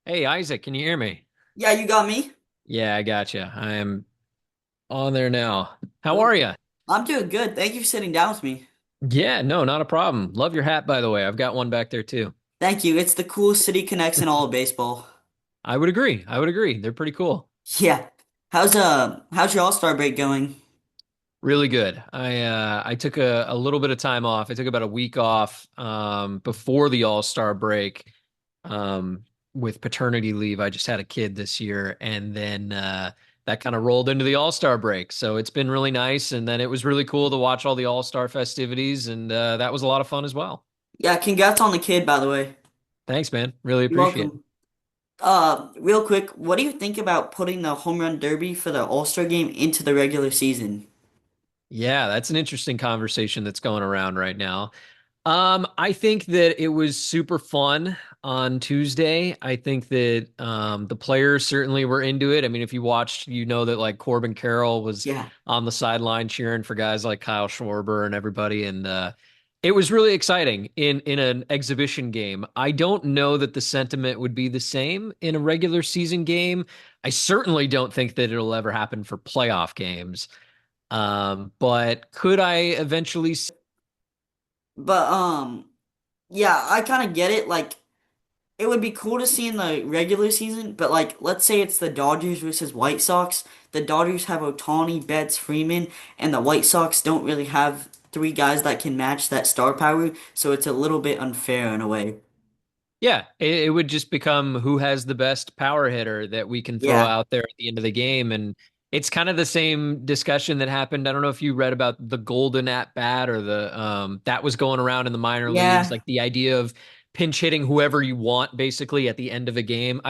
Hey, Isaac, can you hear me? Yeah, you got me. Yeah, I gotcha. I am on there now. How are Cool. you? I'm doing good. Thank you for sitting down with me. Yeah, no, not a problem. Love your hat, by the way. I've got one back there too. Thank you. It's the coolest City Connects in all of baseball. I would agree. I would agree. They're pretty cool. Yeah. How's your All-Star break going? Really good. I took a little bit of time off. I took about a week off before the All-Star break um with paternity leave. I just had a kid this year and then that kind of rolled into the All-Star break. So it's been really nice and then it was really cool to watch all the All-Star festivities and that was a lot of fun as well. Yeah, congrats on the kid, by the way. Thanks, man. Really You're appreciate it. welcome. Real quick, what do you think about putting the home run derby for the All-Star game into the regular season? Yeah, that's an interesting conversation that's going around right now. I think that it was super fun on Tuesday. I think that the players certainly were into it. I mean, if you watched, you know that like Corbin Carroll was Yeah. on the sideline cheering for guys like Kyle Schwarber and everybody, and it was really exciting in an exhibition game. I don't know that the sentiment would be the same in a regular season game. I certainly don't think that it'll ever happen for playoff games. But could I eventually? But yeah, I kind of get it. Like it would be cool to see in the regular season, but like, let's say it's the Dodgers versus White Sox. The Dodgers have Ohtani, Betts, Freeman, and the White Sox don't really have three guys that can match that star power, so it's a little bit unfair in a way. Yeah, it would just become who has the best power hitter that we can throw Yeah. out there at the end of the game. And it's kind of the same discussion that happened. I don't know if you read about the golden at bat or the that was going around in the minor leagues, Yeah. like the idea of pinch hitting whoever you want basically at the end of a game.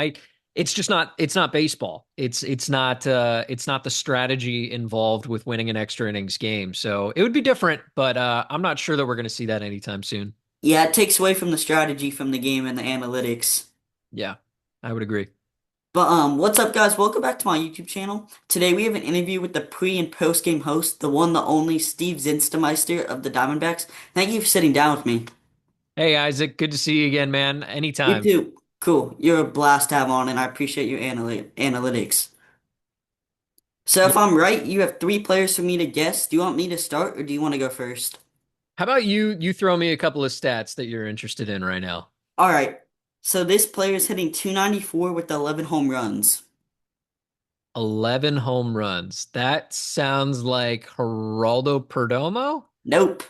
It's just not it's not baseball. It's not the strategy involved with winning an extra innings game. So it would be different, but I'm not sure that we're going to see that anytime soon. Yeah, it takes away from the strategy from the game and the analytics. Yeah, I would agree. But what's up guys? Welcome back to my YouTube channel. Today we have an interview with the pre and post game host, the one, the only Steve Zinsmeister of the Diamondbacks. Thank you for sitting down with me. Hey Isaac, good to see you again, man. You Anytime. too. Cool. You're a blast to have on, and I appreciate your analytics. So if Yeah. I'm right, you have three players for me to guess. Do you want me to start, or do you want to go first? How about you throw me a couple of stats that you're interested in right now? All right. So this player is hitting 294 with 11 home runs. 11 home runs. That sounds like Geraldo Perdomo? Nope.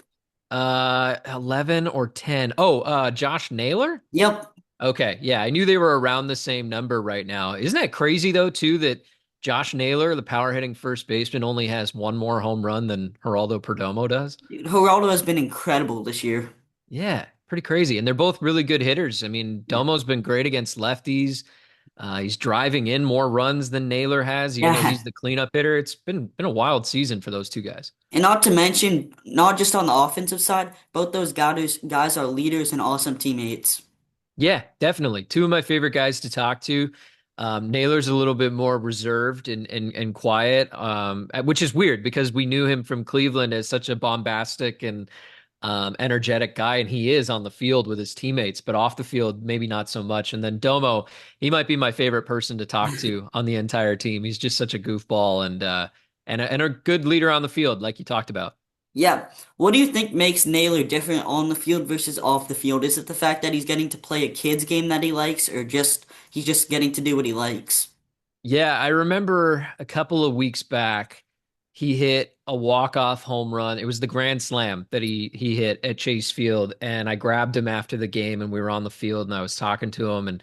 11 or 10. Oh, Josh Naylor? Yep. Okay, yeah, I knew they were around the same number right now. Isn't that crazy though, too, that Josh Naylor, the power hitting first baseman, only has one more home run than Geraldo Perdomo does? Dude, Geraldo has been incredible this year. Yeah, pretty crazy. And they're both really good hitters. I mean, Yeah. Domo's been great against lefties. He's driving in more runs than Naylor has, even though he's Yeah. the cleanup hitter. It's been a wild season for those two guys. And not to mention, not just on the offensive side, both those guys are leaders and awesome teammates. Yeah, definitely. Two of my favorite guys to talk to. Naylor's a little bit more reserved and quiet, which is weird because we knew him from Cleveland as such a bombastic and energetic guy, and he is on the field with his teammates, but off the field, maybe not so much. And then Domo, he might be my favorite person to talk to on the entire team. He's just such a goofball and a good leader on the field, like you talked about. Yeah. What do you think makes Naylor different on the field versus off the field? Is it the fact that he's getting to play a kid's game that he likes, or just he's just getting to do what he likes? Yeah, I remember a couple of weeks back, he hit a walk-off home run. It was the grand slam that he hit at Chase Field, and I grabbed him after the game, and we were on the field, and I was talking to him, and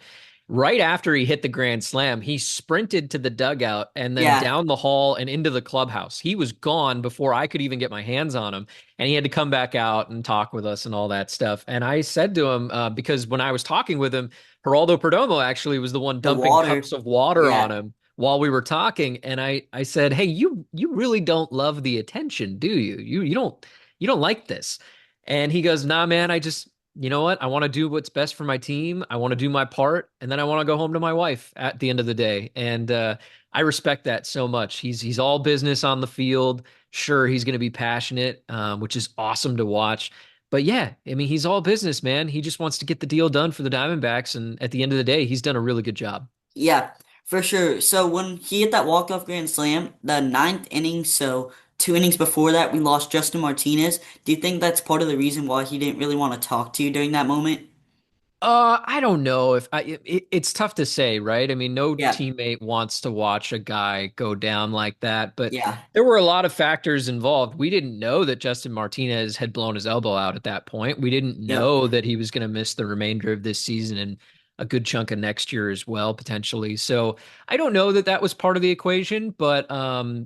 right after he hit the grand slam, he sprinted to the dugout and then Yeah. down the hall and into the clubhouse. He was gone before I could even get my hands on him, and he had to come back out and talk with us and all that stuff. And I said to him, because when I was talking with him, Geraldo Perdomo actually was the one The dumping cups water. of water on Yeah. him while we were talking. And I said, "Hey, you really don't love the attention, do you? You don't like this." And he goes, "Nah, man, I just you know what? I want to do what's best for my team. I want to do my part, and then I want to go home to my wife at the end of the day." And I respect that so much. He's all business on the field. Sure, he's going to be passionate, which is awesome to watch. But yeah, I mean, he's all business, man. He just wants to get the deal done for the Diamondbacks, and at the end of the day, he's done a really good job. Yeah, for sure. So when he hit that walk-off grand slam, the ninth inning, so 2 innings before that, we lost Justin Martinez. Do you think that's part of the reason why he didn't really want to talk to you during that moment? I don't know if it's tough to say, right? I mean, no Yeah, teammate wants to watch a guy go down like that, but yeah, there were a lot of factors involved. We didn't know that Justin Martinez had blown his elbow out at that point. We didn't yep, know that he was going to miss the remainder of this season and a good chunk of next year as well, potentially. So I don't know that that was part of the equation, but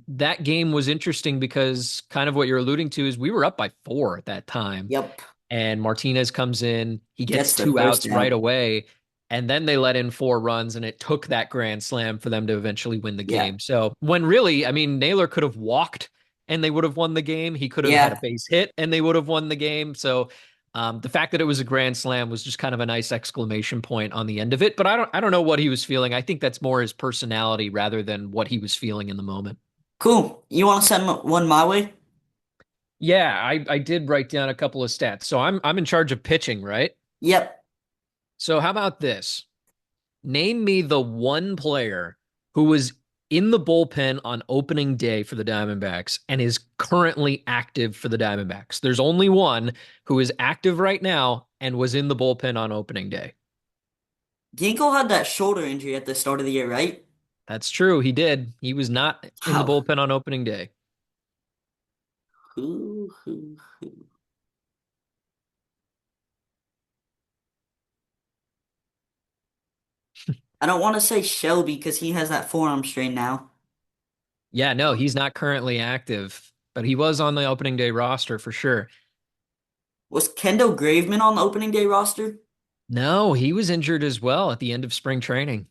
that game was interesting because kind of what you're alluding to is we were up by 4 at that time yep. and Martinez comes in, he gets Gets the two first outs right out. away, and then they let in 4 runs, and it took that grand slam for them to eventually win the Yeah, game. So when really, I mean, Naylor could have walked and they would have won the game. He could have had a yeah. base hit and they would have won the game. So the fact that it was a grand slam was just kind of a nice exclamation point on the end of it. But I don't know what he was feeling. I think that's more his personality rather than what he was feeling in the moment. Cool. You want to send one my way? Yeah, I did write down a couple of stats. So I'm in charge of pitching, right? Yep. So how about this? Name me the one player who was in the bullpen on opening day for the Diamondbacks and is currently active for the Diamondbacks. There's only one who is active right now and was in the bullpen on opening day. Ginkel had that shoulder injury at the start of the year, right? That's true. He did. He was not in the How? bullpen on opening day. Who? I don't want to say Shelby because he has that forearm strain now. Yeah, no, he's not currently active, but he was on the opening day roster for sure. Was Kendall Graveman on the opening day roster? No, he was injured as well at the end of spring training.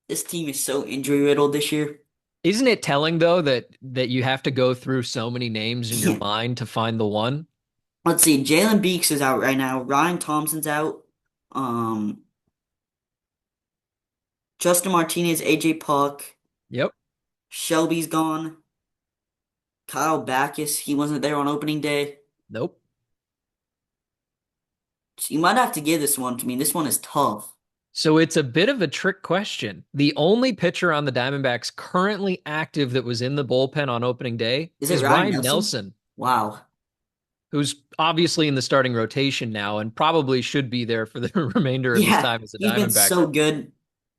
This team is so injury riddled this year. Isn't it telling though that you have to go through so many names in your mind to find the one? Let's see. Jalen Beeks is out right now. Ryan Thompson's out. Um, Justin Martinez, AJ Puck, Yep. Shelby's gone. Kyle Backus, he wasn't there on opening day. Nope. So you might have to give this one to me. This one is tough. So it's a bit of a trick question. The only pitcher on the Diamondbacks currently active that was in the bullpen on opening day Is it is Ryan Ryan Nelson? Nelson, Wow. who's obviously in the starting rotation now and probably should be there for the remainder of his Yeah, time as a he's been Diamondback. so good.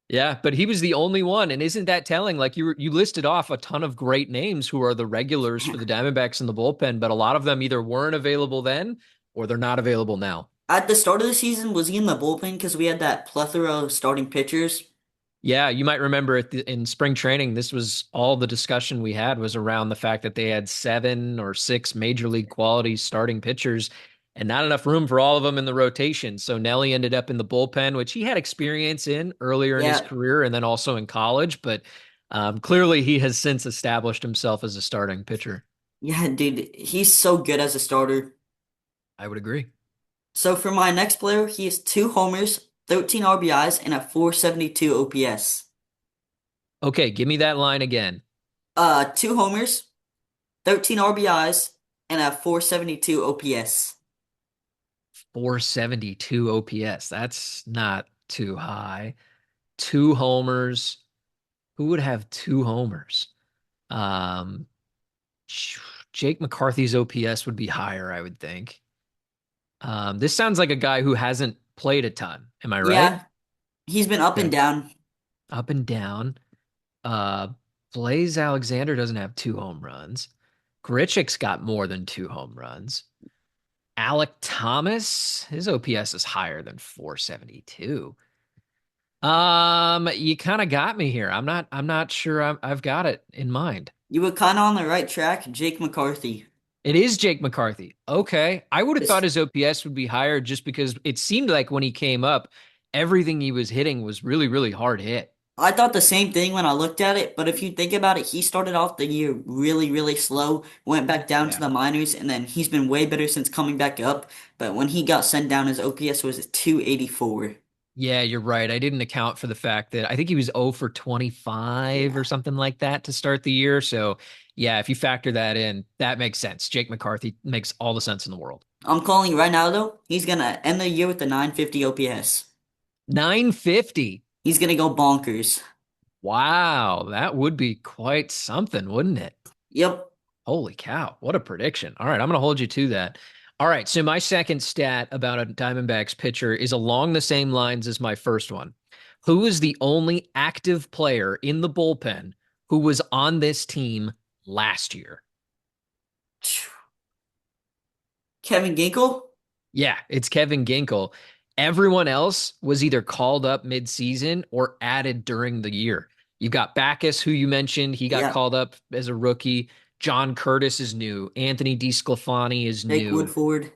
Yeah, but he was the only one. And isn't that telling? Like you listed off a ton of great names who are the regulars for the Diamondbacks in the bullpen, but a lot of them either weren't available then or they're not available now. At the start of the season, was he in the bullpen because we had that plethora of starting pitchers? Yeah, you might remember in spring training, this was all the discussion we had was around the fact that they had 7 or 6 major league quality starting pitchers and not enough room for all of them in the rotation. So Nelly ended up in the bullpen, which he had experience in earlier in his Yeah, career and then also in college. But clearly, he has since established himself as a starting pitcher. yeah, dude, he's so good as a starter. I would agree. So for my next player, he has 2 homers, 13 RBIs, and a 472 OPS. Okay, give me that line again. 2 homers, 13 RBIs, and a 472 OPS. 472 OPS. That's not too high. 2 homers. Who would have 2 homers? Um, Jake McCarthy's OPS would be higher, I would think. This sounds like a guy who hasn't played a ton. Am I right? Yeah, he's been up and Okay. down. Up and down. Uh, Blaze Alexander doesn't have 2 home runs. Grichuk's got more than 2 home runs. Alec Thomas, his OPS is higher than 472. You kind of got me here. I'm not sure I've got it in mind. You were kind of on the right track, Jake McCarthy. It is Jake McCarthy. Okay. I would have thought This- his OPS would be higher just because it seemed like when he came up, everything he was hitting was really, really hard hit. I thought the same thing when I looked at it, but if you think about it, he started off the year really, really slow, went back down to Yeah. the minors, and then he's been way better since coming back up. But when he got sent down, his OPS was 284. Yeah, you're right. I didn't account for the fact that I think he was 0 for 25 or Yeah. something like that to start the year. So, yeah, if you factor that in, that makes sense. Jake McCarthy makes all the sense in the world. I'm calling right now though. He's gonna end the year with the 950 OPS. 950. He's gonna go bonkers. Wow, that would be quite something, wouldn't it? Yep. Holy cow, what a prediction. All right, I'm going to hold you to that. All right, so my second stat about a Diamondbacks pitcher is along the same lines as my first one. Who is the only active player in the bullpen who was on this team last year? Kevin Ginkel? Yeah, it's Kevin Ginkel. Everyone else was either called up mid-season or added during the year. You've got Backus, who you mentioned. He got Yeah. called up as a rookie. John Curtis is new. Anthony DeSclafani is Jake new. Woodford.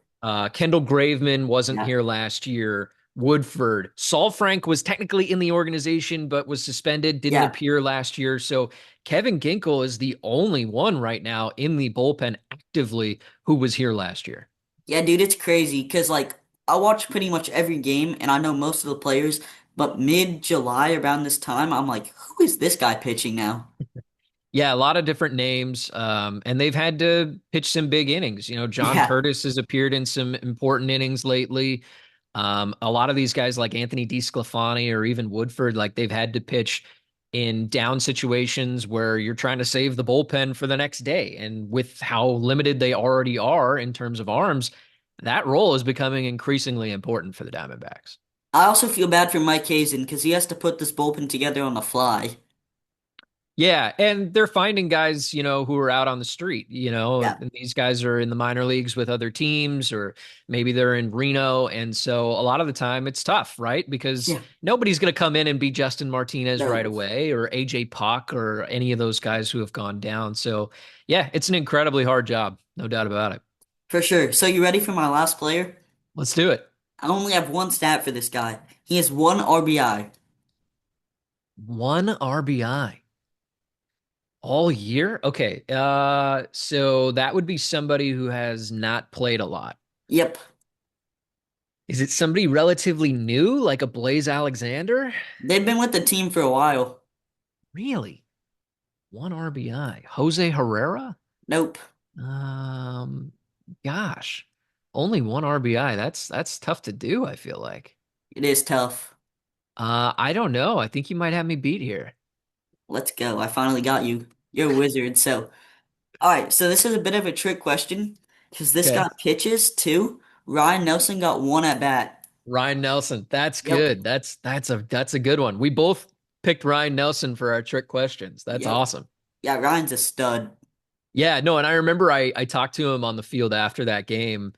Kendall Graveman wasn't Yeah. here last year. Woodford. Saul Frank was technically in the organization, but was suspended, didn't Yeah. appear last year. So Kevin Ginkel is the only one right now in the bullpen actively who was here last year. Yeah, dude, it's crazy because like I watch pretty much every game and I know most of the players, but mid-July around this time, I'm like, who is this guy pitching now? Yeah, a lot of different names, and they've had to pitch some big innings. You know, John Yeah. Curtis has appeared in some important innings lately. A lot of these guys, like Anthony DeSclafani or even Woodford, like they've had to pitch in down situations where you're trying to save the bullpen for the next day. And with how limited they already are in terms of arms, that role is becoming increasingly important for the Diamondbacks. I also feel bad for Mike Hazen because he has to put this bullpen together on the fly. Yeah, and they're finding guys, who are out on the street, Yeah. and these guys are in the minor leagues with other teams, or maybe they're in Reno. And so a lot of the time it's tough, right? Because Yeah. nobody's going to come in and be Justin Martinez right No, away or AJ Puck or any of those guys who have gone down. So yeah, it's an incredibly hard job, no doubt about it. for sure. So you ready for my last player? Let's do it. I only have one stat for this guy. He has one RBI. One RBI all year. Okay. So that would be somebody who has not played a lot. Yep. Is it somebody relatively new, like a Blaze Alexander? They've been with the team for a while. Really? One RBI. Jose Herrera? Nope. Um, gosh, only one RBI. That's tough to do, I feel like. It is tough. I don't know. I think you might have me beat here. Let's go. I finally got you. You're a wizard. So, all right. So this is a bit of a trick question because this Okay. guy pitches too. Ryan Nelson got one at bat. Ryan Nelson. That's Yep. good. That's a good one. We both picked Ryan Nelson for our trick questions. That's Yep. awesome. Yeah, Ryan's a stud. Yeah, no, and I remember I talked to him on the field after that game.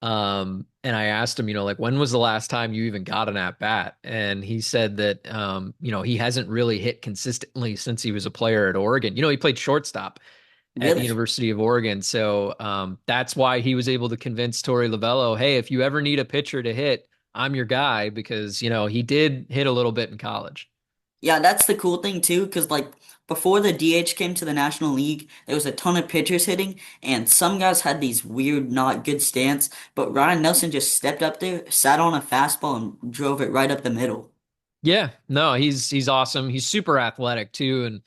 And I asked him, like, when was the last time you even got an at bat? And he said that, he hasn't really hit consistently since he was a player at Oregon. He played shortstop at the Really? University of Oregon. So that's why he was able to convince Torey Lovello, hey, if you ever need a pitcher to hit, I'm your guy because, he did hit a little bit in college. Yeah, that's the cool thing too, because like before the DH came to the National League, there was a ton of pitchers hitting, and some guys had these weird, not good stance, but Ryan Nelson just stepped up there, sat on a fastball, and drove it right up the middle. Yeah, no, he's awesome. He's super athletic too and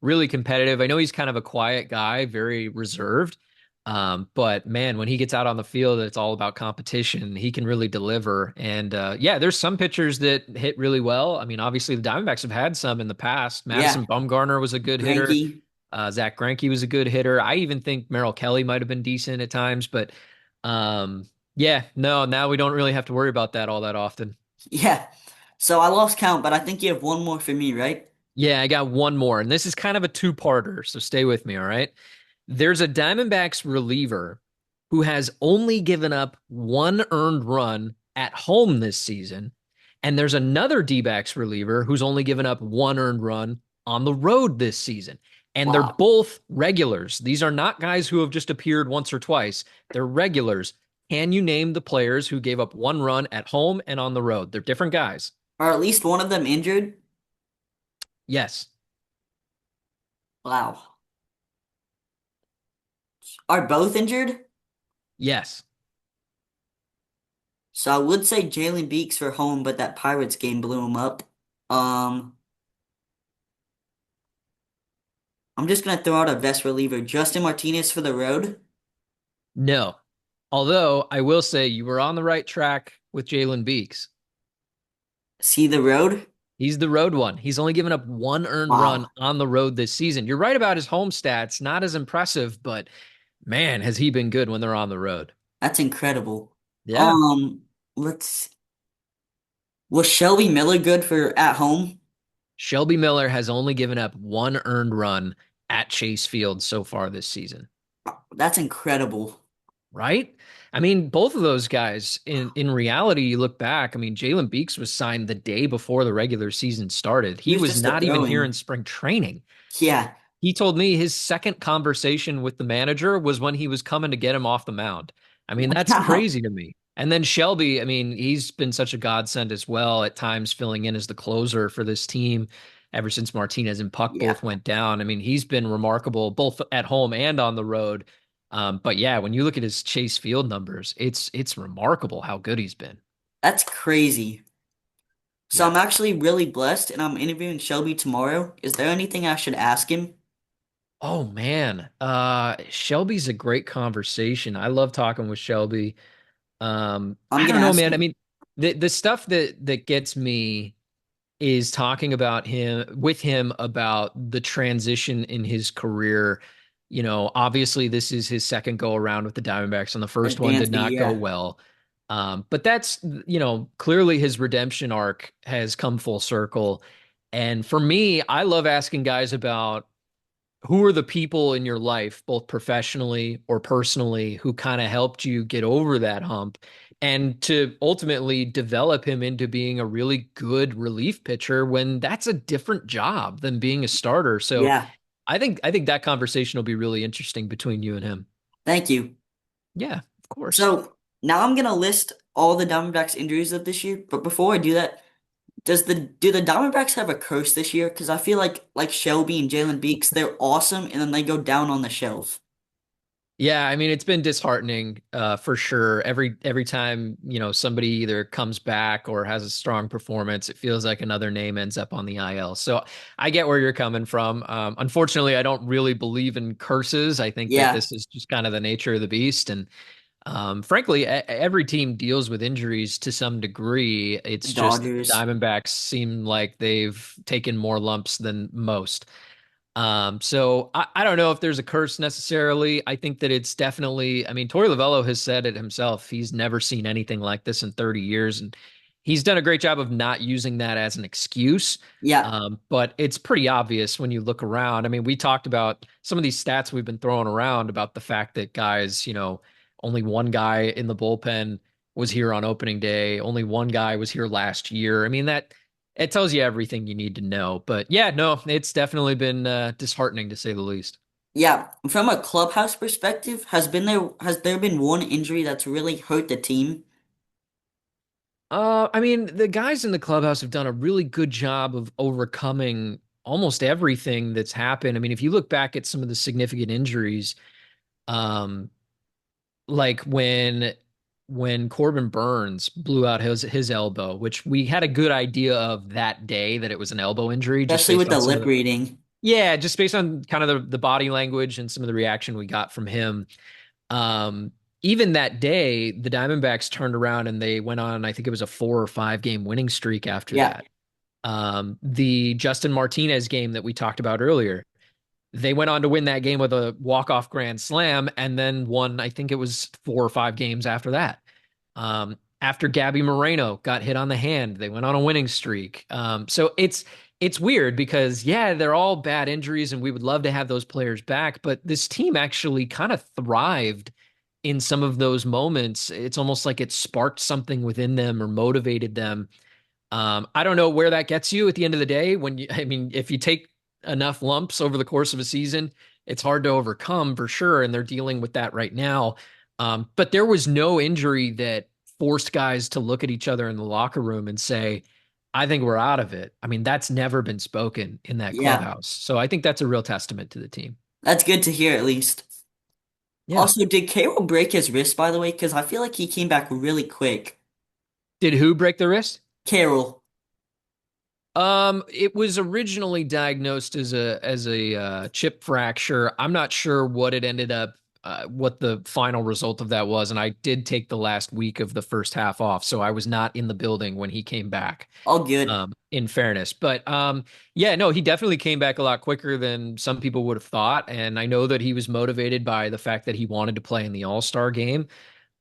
really competitive. I know he's kind of a quiet guy, very reserved. But man, when he gets out on the field, it's all about competition. He can really deliver. And yeah, there's some pitchers that hit really well. I mean, obviously the Diamondbacks have had some in the past. Yeah, Madison Bumgarner was a good hitter. Granky. Zach Greinke was a good hitter. I even think Merrill Kelly might have been decent at times, but yeah, no, now we don't really have to worry about that all that often. Yeah. So I lost count, but I think you have one more for me, right? Yeah, I got one more, and this is kind of a two-parter, so stay with me, all right? There's a Diamondbacks reliever who has only given up one earned run at home this season, and there's another D-backs reliever who's only given up one earned run on the road this season. And they're Wow. both regulars. These are not guys who have just appeared once or twice. They're regulars. Can you name the players who gave up one run at home and on the road? They're different guys. Are at least one of them injured? Yes. Wow. Are both injured? Yes. So I would say Jalen Beeks for home, but that Pirates game blew him up. Um, I'm just gonna throw out a best reliever, Justin Martinez for the road. No. Although I will say you were on the right track with Jalen Beeks. See the road? He's the road one. He's only given up one earned run Wow, on the road this season. You're right about his home stats, not as impressive, but man, has he been good when they're on the road. that's incredible. Yeah. Um, let's. Was Shelby Miller good for at home? Shelby Miller has only given up one earned run at Chase Field so far this season. That's incredible. Right? I mean, both of those guys, in reality, you look back, I mean, Jalen Beeks was signed the day before the regular season started. He He was was just a not even here in throwing. spring training. Yeah, He told me his second conversation with the manager was when he was coming to get him off the mound. I mean, that's wow. crazy to me. And then Shelby, I mean, he's been such a godsend as well, at times filling in as the closer for this team ever since Martinez and Puck Yeah, both went down. I mean, he's been remarkable both at home and on the road. But yeah, when you look at his Chase Field numbers, it's remarkable how good he's been. that's crazy. So Yeah. I'm actually really blessed, and I'm interviewing Shelby tomorrow. Is there anything I should ask him? Oh man. Shelby's a great conversation. I love talking with Shelby. I'm I gonna don't know, ask man. I him mean, the stuff that gets me is talking about him with him about the transition in his career. You know, obviously this is his second go around with the Diamondbacks, and the a first one did Dansby. not go Yeah, well. But that's, clearly his redemption arc has come full circle. And for me, I love asking guys about who are the people in your life, both professionally or personally, who kind of helped you get over that hump and to ultimately develop him into being a really good relief pitcher when that's a different job than being a starter. So yeah. I think that conversation will be really interesting between you and him. Thank you. Yeah, of course. So now I'm gonna list all the Diamondbacks injuries of this year. But before I do that, do the Diamondbacks have a curse this year? Because I feel like Shelby and Jalen Beeks, they're awesome, and then they go down on the shelf. Yeah, I mean it's been disheartening for sure. Every time, somebody either comes back or has a strong performance, it feels like another name ends up on the IL. So I get where you're coming from. Unfortunately, I don't really believe in curses. I think that Yeah, this is just kind of the nature of the beast. And frankly, every team deals with injuries to some degree. the It's just that the Dodgers. Diamondbacks seem like they've taken more lumps than most. So I don't know if there's a curse necessarily. I think that it's definitely, I mean, Torey Lovello has said it himself. He's never seen anything like this in 30 years. And he's done a great job of not using that as an excuse. Yeah, But it's pretty obvious when you look around. I mean, we talked about some of these stats we've been throwing around about the fact that guys, only one guy in the bullpen was here on opening day. Only one guy was here last year. I mean, that it tells you everything you need to know. But yeah, no, it's definitely been disheartening to say the least. yeah. From a clubhouse perspective, has there been one injury that's really hurt the team? I mean, the guys in the clubhouse have done a really good job of overcoming almost everything that's happened. I mean, if you look back at some of the significant injuries, um, like when Corbin Burns blew out his elbow, which we had a good idea of that day that it was an elbow injury, just Especially based with on the some of lip the reading. yeah, just based on kind of the body language and some of the reaction we got from him. Um, Even that day, the Diamondbacks turned around and they went on, I think it was a 4 or 5 game winning streak after Yeah, that. The Justin Martinez game that we talked about earlier, they went on to win that game with a walk-off grand slam and then won, I think it was 4 or 5 games after that. After Gabby Moreno got hit on the hand, they went on a winning streak. So it's weird because yeah, they're all bad injuries and we would love to have those players back, but this team actually kind of thrived in some of those moments. It's almost like it sparked something within them or motivated them. I don't know where that gets you at the end of the day. I mean, if you take enough lumps over the course of a season, it's hard to overcome for sure. And they're dealing with that right now. But there was no injury that forced guys to look at each other in the locker room and say, I think we're out of it. I mean, that's never been spoken in that yeah. clubhouse. So I think that's a real testament to the team. That's good to hear at least. Yeah. Also, did Carroll break his wrist, by the way? Because I feel like he came back really quick. Did who break the wrist? Carroll. It was originally diagnosed as a chip fracture. I'm not sure what it ended up, what the final result of that was, and I did take the last week of the first half off, so I was not in the building when he came back. All good. In fairness, but yeah, no, he definitely came back a lot quicker than some people would have thought, and I know that he was motivated by the fact that he wanted to play in the All-Star game.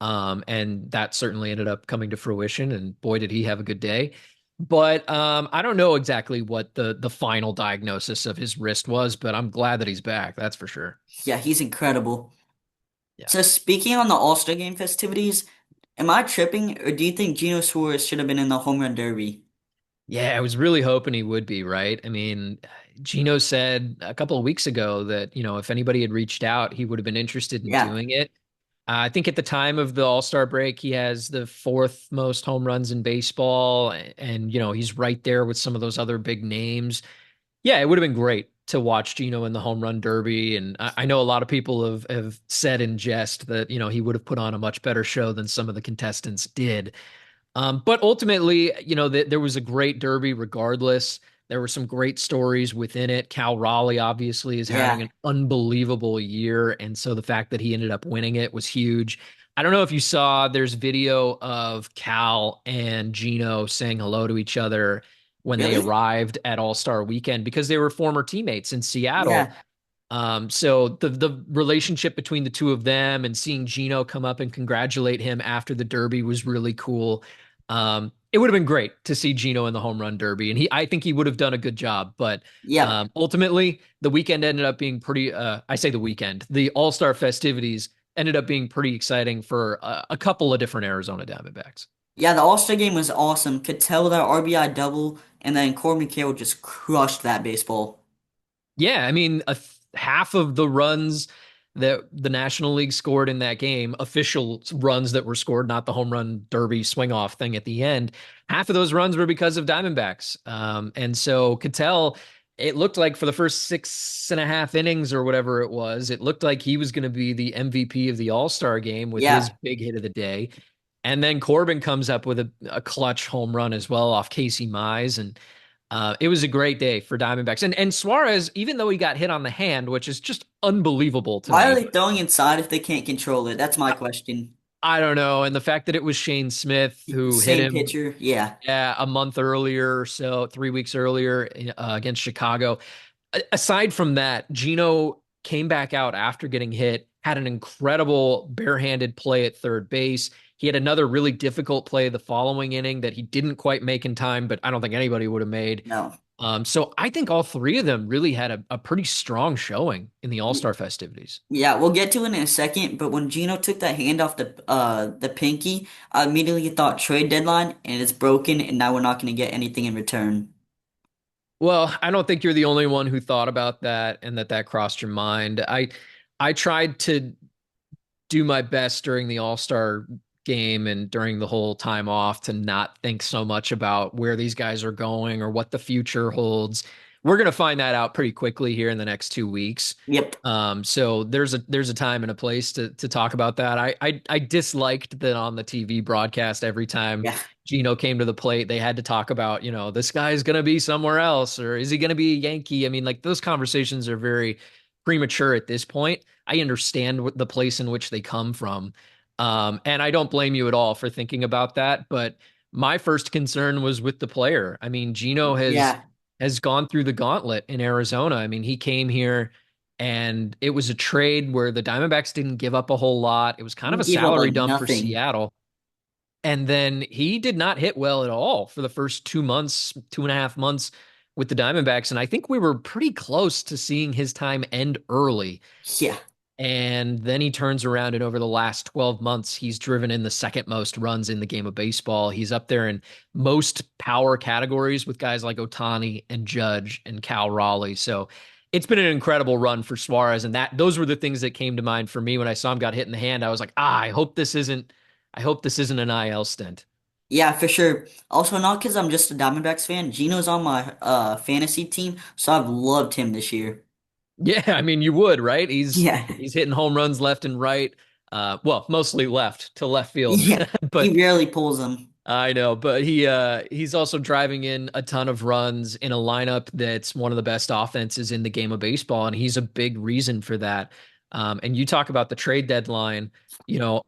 And that certainly ended up coming to fruition. And boy, did he have a good day. But I don't know exactly what the final diagnosis of his wrist was, but I'm glad that he's back. That's for sure. Yeah, he's incredible. Yeah. So speaking on the All-Star Game festivities, am I tripping, or do you think Geno Suarez should have been in the home run derby? Yeah, I was really hoping he would be, right? I mean, Gino said a couple of weeks ago that, if anybody had reached out, he would have been interested in Yeah, doing it. I think at the time of the All-Star break, he has the fourth most home runs in baseball, and he's right there with some of those other big names. Yeah, it would have been great to watch Gino in the home run derby, and I know a lot of people have said in jest that he would have put on a much better show than some of the contestants did. But ultimately, there was a great derby regardless. There were some great stories within it. Cal Raleigh obviously is having yeah, an unbelievable year. And so the fact that he ended up winning it was huge. I don't know if you saw, there's video of Cal and Gino saying hello to each other when they really? arrived at All-Star Weekend because they were former teammates in Seattle. Yeah, So the relationship between the two of them and seeing Gino come up and congratulate him after the Derby was really cool. It would have been great to see Gino in the home run derby, and I think he would have done a good job. But yep. ultimately, the weekend ended up being pretty. I say the weekend, the All Star festivities ended up being pretty exciting for a couple of different Arizona Diamondbacks. Yeah, the All-Star Game was awesome. Could tell that RBI double, and then Corbin Carroll just crushed that baseball. Yeah, I mean, half of the runs that the National League scored in that game, official runs that were scored, not the home run derby swing off thing at the end, half of those runs were because of Diamondbacks. And so Cattell, it looked like for the first 6.5 innings or whatever it was, it looked like he was going to be the MVP of the All-Star game with his Yeah, big hit of the day. And then Corbin comes up with a clutch home run as well off Casey Mize. And it was a great day for Diamondbacks. And Suarez, even though he got hit on the hand, which is just unbelievable to why are me, they throwing inside if they can't control it? That's my question. I don't know. And the fact that it was Shane Smith who hit Same him, pitcher. Yeah. yeah, a month earlier, so 3 weeks earlier against Chicago. Aside from that, Gino came back out after getting hit, had an incredible barehanded play at third base. He had another really difficult play the following inning that he didn't quite make in time, but I don't think anybody would have made. No. So I think all three of them really had a pretty strong showing in the All-Star festivities. Yeah, we'll get to it in a second, but when Gino took that hand off the pinky, I immediately thought trade deadline and it's broken and now we're not going to get anything in return. Well, I don't think you're the only one who thought about that and that crossed your mind. I tried to do my best during the All-Star game and during the whole time off to not think so much about where these guys are going or what the future holds. We're going to find that out pretty quickly here in the next 2 weeks. Yep. So there's a time and a place to talk about that. I disliked that on the TV broadcast every time Yeah. Gino came to the plate, they had to talk about, this guy's going to be somewhere else or is he going to be a Yankee? I mean, like those conversations are very premature at this point. I understand what the place in which they come from. And I don't blame you at all for thinking about that. But my first concern was with the player. I mean, Gino Yeah. has gone through the gauntlet in Arizona. I mean, he came here and it was a trade where the Diamondbacks didn't give up a whole lot. It was kind of He a gave up salary like dump for nothing. Seattle. And then he did not hit well at all for the first 2 months, 2.5 months with the Diamondbacks. And I think we were pretty close to seeing his time end early. Yeah. And then he turns around, and over the last 12 months, he's driven in the second most runs in the game of baseball. He's up there in most power categories with guys like Ohtani and Judge and Cal Raleigh. So it's been an incredible run for Suarez. And those were the things that came to mind for me when I saw him got hit in the hand. I was like, I hope this isn't an IL stint. Yeah, for sure. Also, not because I'm just a Diamondbacks fan. Gino's on my fantasy team, so I've loved him this year. Yeah, I mean, you would, right? He's Yeah. he's hitting home runs left and right. Well, mostly left to left field, Yeah. He but rarely pulls them. I know, but he's also driving in a ton of runs in a lineup that's one of the best offenses in the game of baseball, and he's a big reason for that. And you talk about the trade deadline,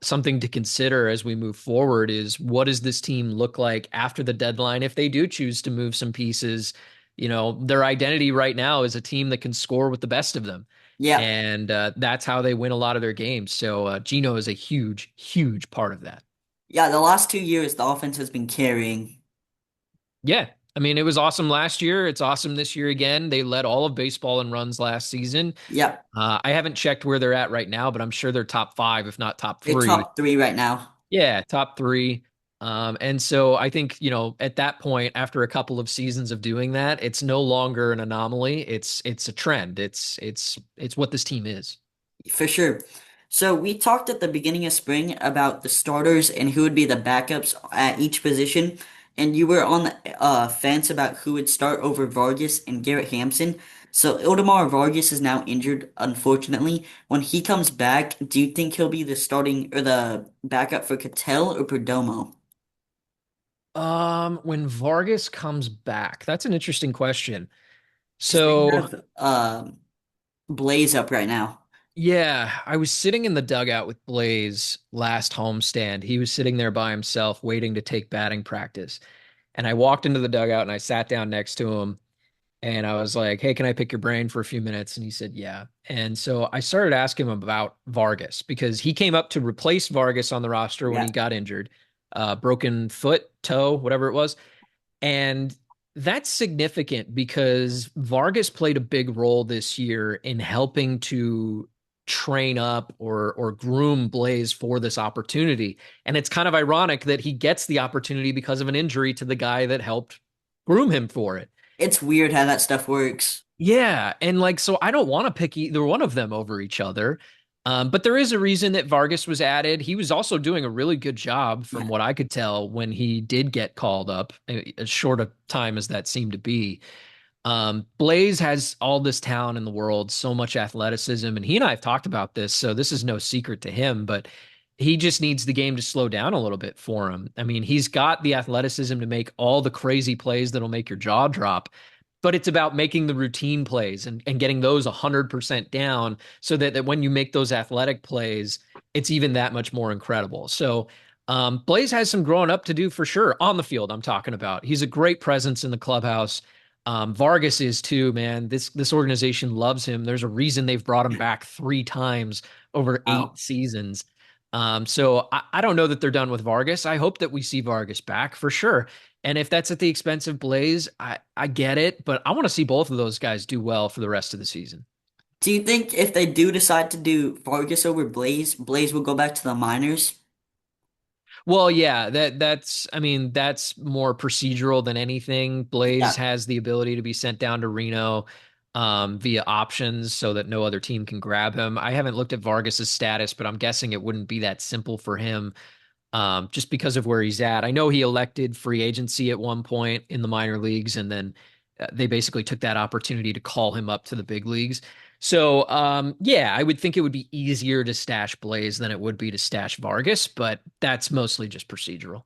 something to consider as we move forward is what does this team look like after the deadline if they do choose to move some pieces? Their identity right now is a team that can score with the best of them. Yeah. And that's how they win a lot of their games. So Gino is a huge, huge part of that. Yeah, the last 2 years the offense has been carrying. Yeah. I mean, it was awesome last year. It's awesome this year again. They led all of baseball in runs last season. Yep. I haven't checked where they're at right now, but I'm sure they're top five, if not top They're three. top three right now. Yeah, top three. And so I think, at that point, after a couple of seasons of doing that, it's no longer an anomaly. It's a trend. It's what this team is. For sure. So we talked at the beginning of spring about the starters and who would be the backups at each position, and you were on the fence about who would start over Vargas and Garrett Hampson. So Ildemar Vargas is now injured, unfortunately. When he comes back, do you think he'll be the starting or the backup for Cattell or Perdomo? When Vargas comes back, that's an interesting question. Because they So have Blaze up right now. yeah, I was sitting in the dugout with Blaze last homestand. He was sitting there by himself waiting to take batting practice. And I walked into the dugout and I sat down next to him and I was like, "Hey, can I pick your brain for a few minutes?" And he said, "Yeah." And so I started asking him about Vargas because he came up to replace Vargas on the roster when Yeah. he got injured, broken foot, toe, whatever it was. And that's significant because Vargas played a big role this year in helping to train up or groom Blaze for this opportunity. And it's kind of ironic that he gets the opportunity because of an injury to the guy that helped groom him for it. It's weird how that stuff works. Yeah, and like so I don't want to pick either one of them over each other. But there is a reason that Vargas was added. He was also doing a really good job from Yeah. what I could tell when he did get called up, as short a time as that seemed to be. Blaze has all this talent in the world, so much athleticism, and he and I have talked about this, so this is no secret to him, but he just needs the game to slow down a little bit for him. I mean, he's got the athleticism to make all the crazy plays that'll make your jaw drop, but it's about making the routine plays and getting those 100% down so that when you make those athletic plays, it's even that much more incredible. So, Blaze has some growing up to do for sure on the field. I'm talking about. He's a great presence in the clubhouse. Vargas is too, man. This organization loves him. There's a reason they've brought him back 3 times over Wow. 8 seasons. So I don't know that they're done with Vargas. I hope that we see Vargas back for sure. And if that's at the expense of Blaze, I get it, but I want to see both of those guys do well for the rest of the season. Do you think if they do decide to do Vargas over Blaze, Blaze will go back to the minors? Well, yeah, that's I mean, that's more procedural than anything. Blaze Yeah. has the ability to be sent down to Reno via options so that no other team can grab him. I haven't looked at Vargas's status, but I'm guessing it wouldn't be that simple for him just because of where he's at. I know he elected free agency at one point in the minor leagues, and then they basically took that opportunity to call him up to the big leagues. So, yeah, I would think it would be easier to stash Blaze than it would be to stash Vargas, but that's mostly just procedural.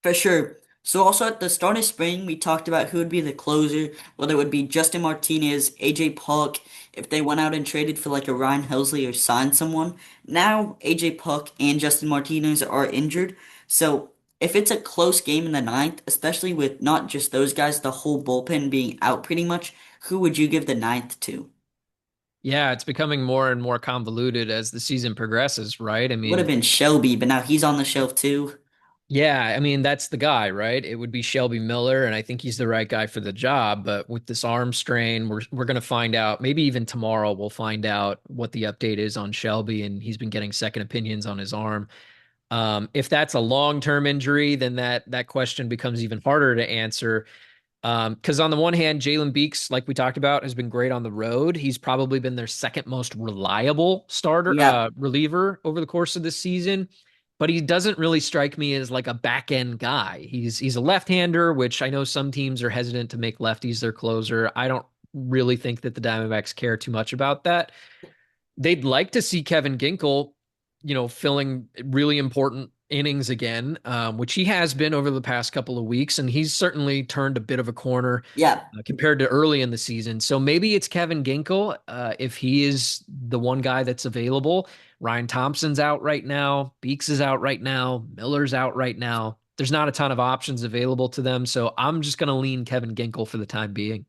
For sure. So also at the start of spring, we talked about who would be the closer, whether it would be Justin Martinez, AJ Puck, if they went out and traded for like a Ryan Helsley or signed someone. Now AJ Puck and Justin Martinez are injured. So if it's a close game in the ninth, especially with not just those guys, the whole bullpen being out pretty much, who would you give the ninth to? Yeah, it's becoming more and more convoluted as the season progresses, right? I Would have mean, been Shelby, but now he's on the shelf too. yeah, I mean that's the guy, right? It would be Shelby Miller, and I think he's the right guy for the job. But with this arm strain, we're gonna find out. Maybe even tomorrow we'll find out what the update is on Shelby, and he's been getting second opinions on his arm. If that's a long-term injury, then that question becomes even harder to answer. Because on the one hand, Jalen Beeks, like we talked about, has been great on the road. He's probably been their second most reliable starter, Yeah, reliever over the course of this season. But he doesn't really strike me as like a back end guy. He's a left-hander, which I know some teams are hesitant to make lefties their closer. I don't really think that the Diamondbacks care too much about that. They'd like to see Kevin Ginkel, filling really important innings again, which he has been over the past couple of weeks, and he's certainly turned a bit of a corner Yeah, compared to early in the season. So maybe it's Kevin Ginkel if he is the one guy that's available. Ryan Thompson's out right now. Beeks is out right now. Miller's out right now. There's not a ton of options available to them, so I'm just going to lean Kevin Ginkel for the time being.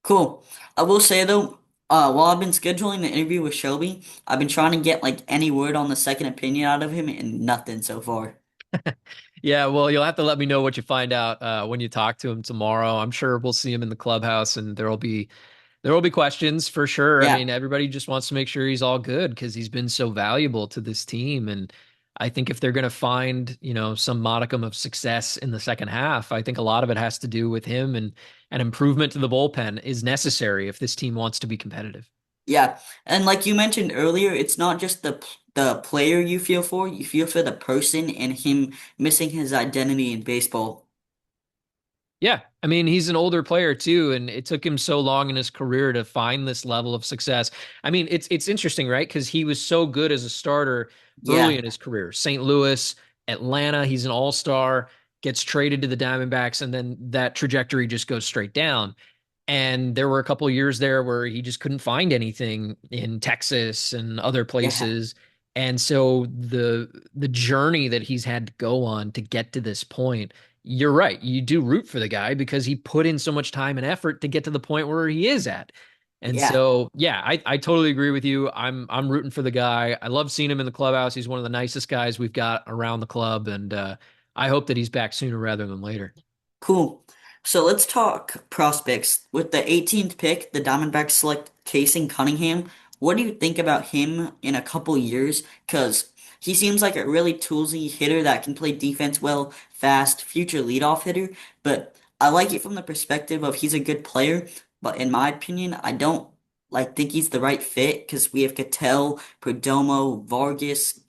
cool. I will say though, while I've been scheduling the interview with Shelby, I've been trying to get like any word on the second opinion out of him and nothing so far. Yeah, well, you'll have to let me know what you find out when you talk to him tomorrow. I'm sure we'll see him in the clubhouse, and there will be questions for sure. I Yeah. mean, everybody just wants to make sure he's all good because he's been so valuable to this team. And I think if they're going to find, some modicum of success in the second half, I think a lot of it has to do with him, and an improvement to the bullpen is necessary if this team wants to be competitive. Yeah, and like you mentioned earlier, it's not just the player you feel for the person and him missing his identity in baseball. Yeah, I mean, he's an older player too, and it took him so long in his career to find this level of success. I mean, it's interesting, right? Because he was so good as a starter early Yeah, in his career. St. Louis, Atlanta, he's an all-star, gets traded to the Diamondbacks, and then that trajectory just goes straight down. And there were a couple of years there where he just couldn't find anything in Texas and other yeah, places. And so the journey that he's had to go on to get to this point, you're right. You do root for the guy because he put in so much time and effort to get to the point where he is at. And yeah. so, yeah, I totally agree with you. I'm rooting for the guy. I love seeing him in the clubhouse. He's one of the nicest guys we've got around the club, and I hope that he's back sooner rather than later. Cool. So let's talk prospects. With the 18th pick, the Diamondbacks select Casey Cunningham. What do you think about him in a couple years? Because he seems like a really toolsy hitter that can play defense well, fast, future leadoff hitter. But I like it from the perspective of he's a good player. But in my opinion, I don't think he's the right fit because we have Cattell, Perdomo, Vargas,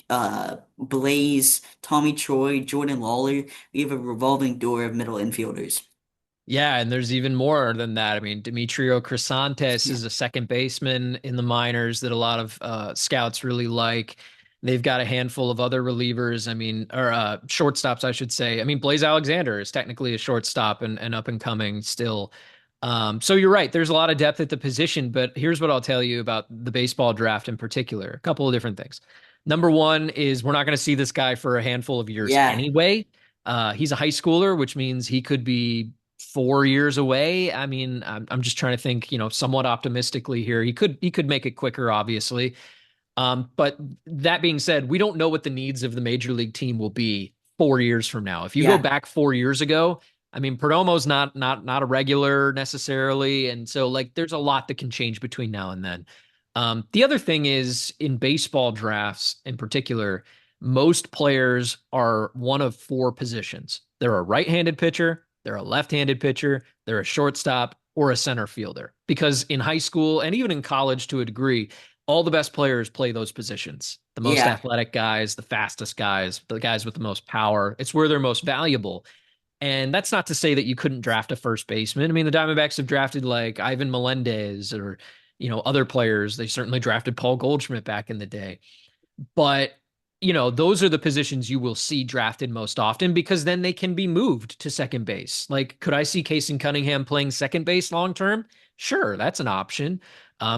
Blaze, Tommy Troy, Jordan Lawler. We have a revolving door of middle infielders. Yeah, and there's even more than that. I mean, Demetrio Crisantes Yeah. is a second baseman in the minors that a lot of scouts really like. They've got a handful of other relievers. I mean, or shortstops, I should say. I mean, Blaze Alexander is technically a shortstop and up and coming still. So you're right. There's a lot of depth at the position, but here's what I'll tell you about the baseball draft in particular. A couple of different things. Number one is we're not going to see this guy for a handful of years Yeah. anyway. He's a high schooler, which means he could be 4 years away. I mean, I'm just trying to think, somewhat optimistically here. He could make it quicker, obviously. But that being said, we don't know what the needs of the major league team will be 4 years from now. If you go Yeah. back 4 years ago, I mean, Perdomo's not a regular necessarily, and so like there's a lot that can change between now and then. The other thing is in baseball drafts in particular, most players are one of four positions. They're a right-handed pitcher, they're a left-handed pitcher, they're a shortstop, or a center fielder. Because in high school and even in college to a degree, all the best players play those positions. The most Yeah. athletic guys, the fastest guys, the guys with the most power. It's where they're most valuable. And that's not to say that you couldn't draft a first baseman. I mean, the Diamondbacks have drafted like Ivan Melendez or, other players. They certainly drafted Paul Goldschmidt back in the day. But, those are the positions you will see drafted most often because then they can be moved to second base. Like, could I see Casey Cunningham playing second base long term? Sure, that's an option.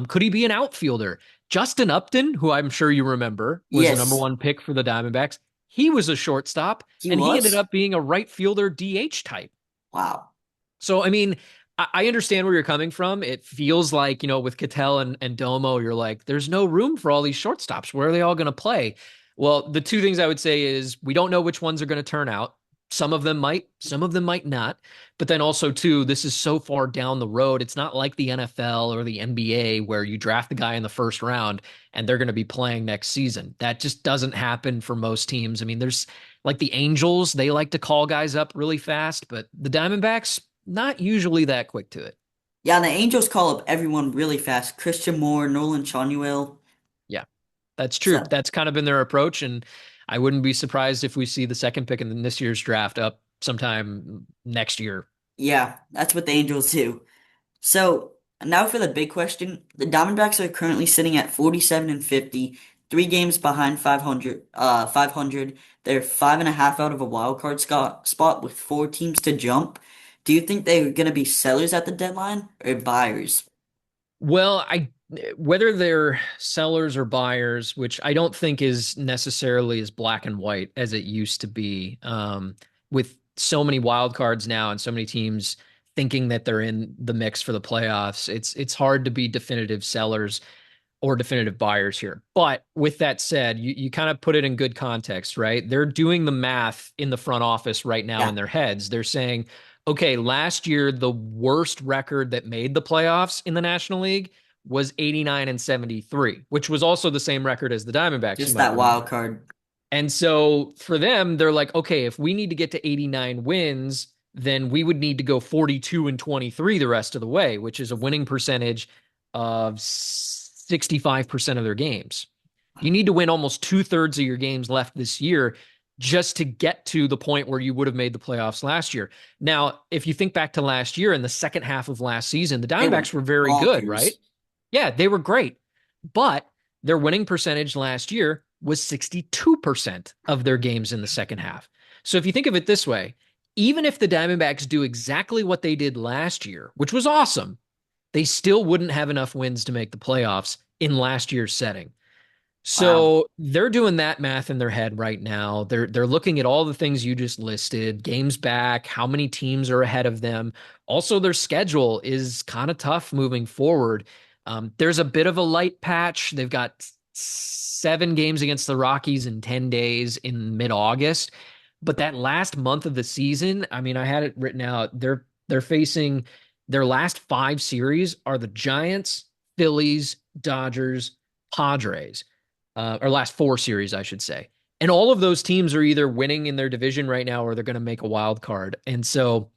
Could he be an outfielder? Justin Upton, who I'm sure you remember, was the number Yes. one pick for the Diamondbacks. He was a shortstop, He and he ended was? up being a right fielder DH type. Wow. So, I mean, I understand where you're coming from. It feels like, with Cattell and Domo, you're like, there's no room for all these shortstops. Where are they all going to play? Well, the two things I would say is we don't know which ones are going to turn out. Some of them might, some of them might not. But then also, too, this is so far down the road. It's not like the NFL or the NBA where you draft the guy in the first round and they're going to be playing next season. That just doesn't happen for most teams. I mean, there's like the Angels, they like to call guys up really fast, but the Diamondbacks, not usually that quick to it. Yeah, the Angels call up everyone really fast. Christian Moore, Nolan Chanuel. Yeah, that's true. So, That's kind of been their approach, and I wouldn't be surprised if we see the second pick in this year's draft up sometime next year. yeah, that's what the Angels do. So, now for the big question. The Diamondbacks are currently sitting at 47 and 50. 3 games behind 500. 500. They're 5.5 out of a wild card spot with 4 teams to jump. Do you think they're going to be sellers at the deadline or buyers? Well, I whether they're sellers or buyers, which I don't think is necessarily as black and white as it used to be, with so many wild cards now and so many teams thinking that they're in the mix for the playoffs. It's hard to be definitive sellers or definitive buyers here. But with that said, you kind of put it in good context, right? They're doing the math in the front office right now in Yeah, their heads. They're saying, okay, last year, the worst record that made the playoffs in the National League was 89 and 73, which was also the same record as the Diamondbacks, you just might that wild remember. card. And so for them, they're like, okay, if we need to get to 89 wins, then we would need to go 42 and 23 the rest of the way, which is a winning percentage of 65% of their games. You need to win almost 2/3 of your games left this year just to get to the point where you would have made the playoffs last year. Now, if you think back to last year in the second half of last season, the They were Diamondbacks were very good, bonkers. right? Yeah, they were great. But their winning percentage last year was 62% of their games in the second half. So if you think of it this way, even if the Diamondbacks do exactly what they did last year, which was awesome, they still wouldn't have enough wins to make the playoffs in last year's setting. Wow. So they're doing that math in their head right now. They're looking at all the things you just listed, games back, how many teams are ahead of them. Also, their schedule is kind of tough moving forward. There's a bit of a light patch. They've got 7 games against the Rockies in 10 days in mid-August. But that last month of the season, I mean, I had it written out. They're facing their last 5 series are the Giants, Phillies, Dodgers, Padres, or last 4 series, I should say. And all of those teams are either winning in their division right now or they're going to make a wild card. And so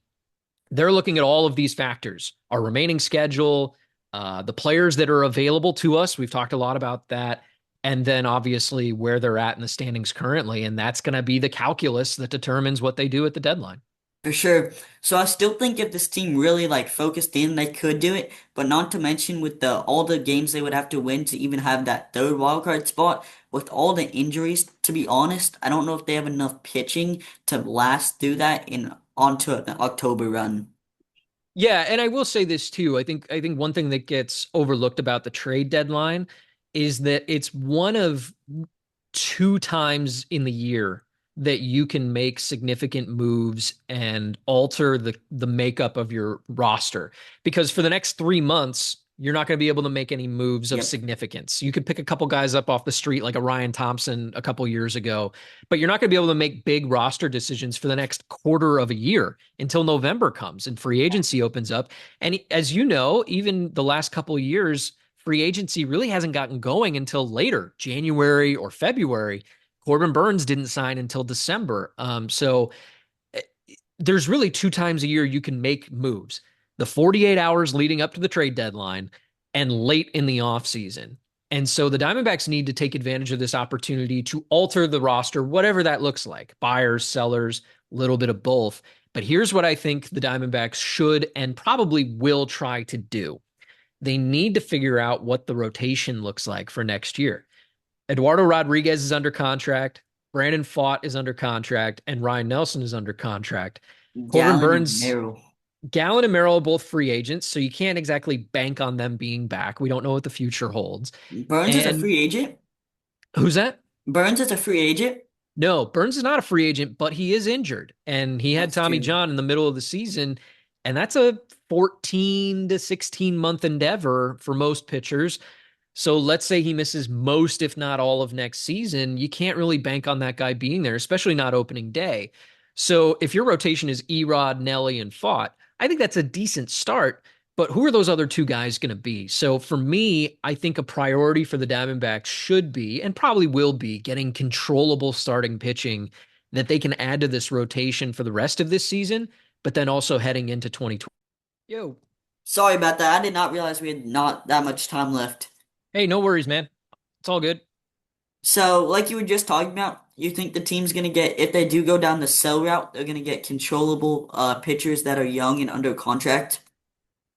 they're looking at all of these factors, our remaining schedule, the players that are available to us. We've talked a lot about that. And then obviously where they're at in the standings currently. And that's going to be the calculus that determines what they do at the deadline. For sure. So I still think if this team really like focused in, they could do it. But not to mention with the all the games they would have to win to even have that third wild card spot. With all the injuries, to be honest, I don't know if they have enough pitching to last through that in onto an October run. Yeah, and I will say this too. I think one thing that gets overlooked about the trade deadline is that it's one of 2 times in the year that you can make significant moves and alter the makeup of your roster. Because for the next 3 months, you're not going to be able to make any moves of Yep. significance. You could pick a couple guys up off the street like a Ryan Thompson a couple years ago, but you're not going to be able to make big roster decisions for the next quarter of a year until November comes and free agency opens up. And as you know, even the last couple of years, free agency really hasn't gotten going until later, January or February. Corbin Burns didn't sign until December. So there's really 2 times a year you can make moves: the 48 hours leading up to the trade deadline and late in the offseason. And so the Diamondbacks need to take advantage of this opportunity to alter the roster, whatever that looks like: buyers, sellers, a little bit of both. But here's what I think the Diamondbacks should and probably will try to do: they need to figure out what the rotation looks like for next year. Eduardo Rodriguez is under contract. Brandon Pfaadt is under contract, and Ryan Nelson is under contract. Corbin Gallon and Burns, Merrill. Gallen, and Merrill are both free agents, so you can't exactly bank on them being back. We don't know what the future holds. Burns is a And free agent. who's that? Burns is a free agent. No, Burns is not a free agent, but he is injured. And he had That's Tommy true. John in the middle of the season. And that's a 14 to 16 month endeavor for most pitchers. So let's say he misses most, if not all, of next season. You can't really bank on that guy being there, especially not opening day. So if your rotation is Erod, Nelly, and Fott, I think that's a decent start. But who are those other 2 guys going to be? So for me, I think a priority for the Diamondbacks should be, and probably will be, getting controllable starting pitching that they can add to this rotation for the rest of this season, but then also heading into 2020. Yo, Sorry about that. I did not realize we had not that much time left. hey, no worries, man. It's all good. So, like you were just talking about, you think the team's gonna get, if they do go down the sell route, they're gonna get controllable pitchers that are young and under contract.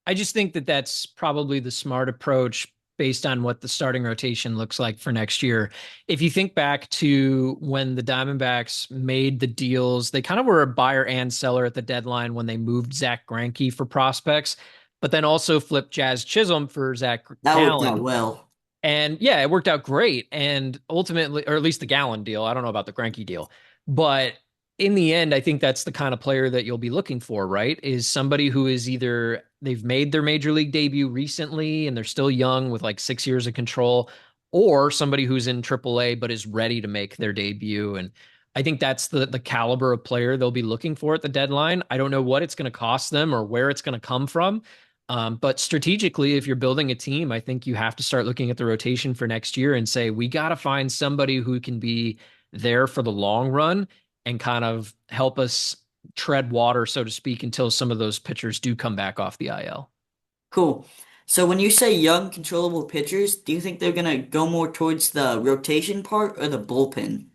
I just think that that's probably the smart approach based on what the starting rotation looks like for next year. If you think back to when the Diamondbacks made the deals, they kind of were a buyer and seller at the deadline when they moved Zach Greinke for prospects, but then also flipped Jazz Chisholm for Zach That worked out Gallen. well. And yeah, it worked out great. And ultimately, or at least the Gallon deal, I don't know about the Greinke deal, but in the end, I think that's the kind of player that you'll be looking for, right? Is somebody who is either they've made their major league debut recently and they're still young with like 6 years of control, or somebody who's in AAA but is ready to make their debut. And I think that's the caliber of player they'll be looking for at the deadline. I don't know what it's going to cost them or where it's going to come from. But strategically, if you're building a team, I think you have to start looking at the rotation for next year and say, we got to find somebody who can be there for the long run and kind of help us tread water, so to speak, until some of those pitchers do come back off the IL. Cool. So when you say young, controllable pitchers, do you think they're gonna go more towards the rotation part or the bullpen?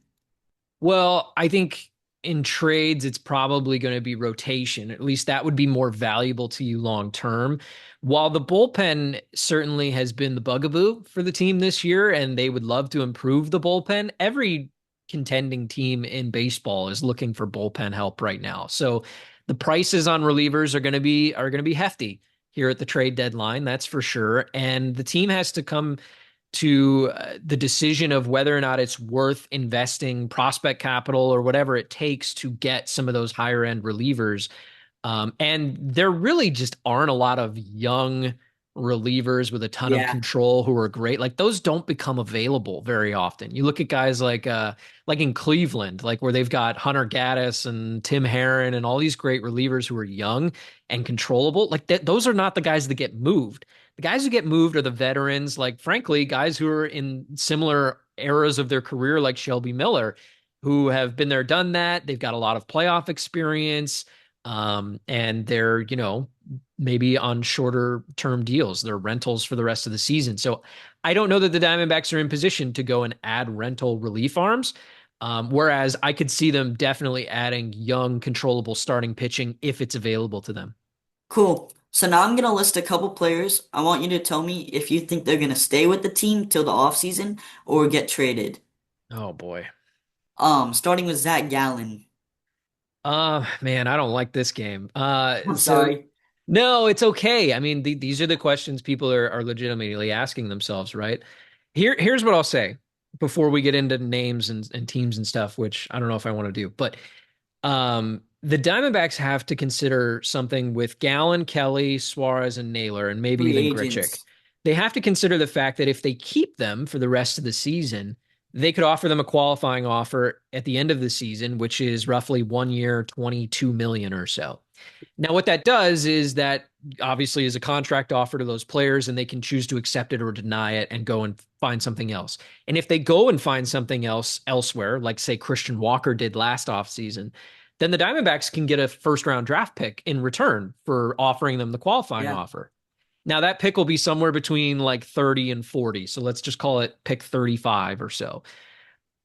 Well, I think in trades, it's probably going to be rotation. At least that would be more valuable to you long term. While the bullpen certainly has been the bugaboo for the team this year, and they would love to improve the bullpen, every contending team in baseball is looking for bullpen help right now. So the prices on relievers are going to be hefty here at the trade deadline, that's for sure. And the team has to come to the decision of whether or not it's worth investing prospect capital or whatever it takes to get some of those higher end relievers. And there really just aren't a lot of young relievers with a ton of Yeah, control who are great. Like those don't become available very often. You look at guys like in Cleveland, like where they've got Hunter Gaddis and Tim Herron and all these great relievers who are young and controllable. Like those are not the guys that get moved. The guys who get moved are the veterans, like frankly, guys who are in similar eras of their career, like Shelby Miller, who have been there, done that. They've got a lot of playoff experience. And they're, maybe on shorter term deals. They're rentals for the rest of the season. So I don't know that the Diamondbacks are in position to go and add rental relief arms. Whereas I could see them definitely adding young, controllable starting pitching if it's available to them. cool. So now I'm gonna list a couple players. I want you to tell me if you think they're gonna stay with the team till the offseason or get traded. Oh boy. Starting with Zach Gallen. Man, I don't like this game. I'm So sorry. no, it's okay. I mean, these are the questions people are legitimately asking themselves, right? Here's what I'll say before we get into names and teams and stuff, which I don't know if I want to do. But the Diamondbacks have to consider something with Gallen, Kelly, Suarez, and Naylor, and maybe Free even Grichuk. agents. They have to consider the fact that if they keep them for the rest of the season, they could offer them a qualifying offer at the end of the season, which is roughly 1 year, 22 million or so. Now, what that does is that obviously is a contract offer to those players, and they can choose to accept it or deny it and go and find something else. And if they go and find something else elsewhere, like say Christian Walker did last offseason, then the Diamondbacks can get a first round draft pick in return for offering them the qualifying Yeah. offer. Now that pick will be somewhere between like 30 and 40. So let's just call it pick 35 or so.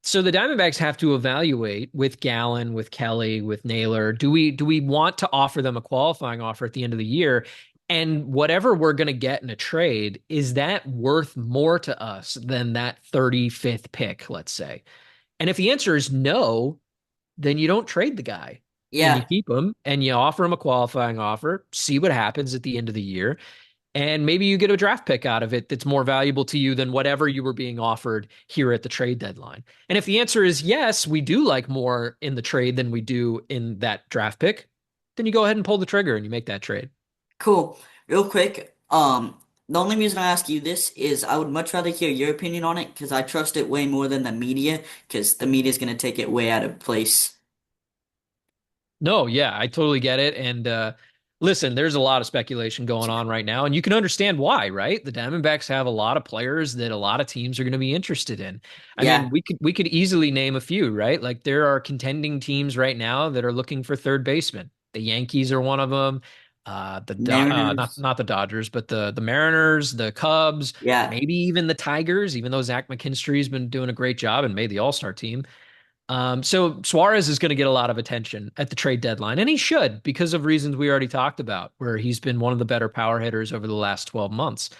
So the Diamondbacks have to evaluate with Gallen, with Kelly, with Naylor. Do we want to offer them a qualifying offer at the end of the year? And whatever we're going to get in a trade, is that worth more to us than that 35th pick, let's say? And if the answer is no, then you don't trade the guy and you Yeah. keep him and you offer him a qualifying offer, see what happens at the end of the year. And maybe you get a draft pick out of it that's more valuable to you than whatever you were being offered here at the trade deadline. And if the answer is yes, we do like more in the trade than we do in that draft pick, then you go ahead and pull the trigger and you make that trade. Cool. Real quick, the only reason I ask you this is I would much rather hear your opinion on it because I trust it way more than the media because the media is gonna take it way out of place. No, yeah, I totally get it. And listen, there's a lot of speculation going on right now, and you can understand why, right? The Diamondbacks have a lot of players that a lot of teams are going to be interested in. I mean, Yeah. we could easily name a few, right? Like there are contending teams right now that are looking for third baseman. The Yankees are one of them. Mariners. Not the Dodgers, but the Mariners, the Cubs, Yeah. maybe even the Tigers. Even though Zach McKinstry's been doing a great job and made the All Star team. So Suarez is going to get a lot of attention at the trade deadline, and he should because of reasons we already talked about, where he's been one of the better power hitters over the last 12 months.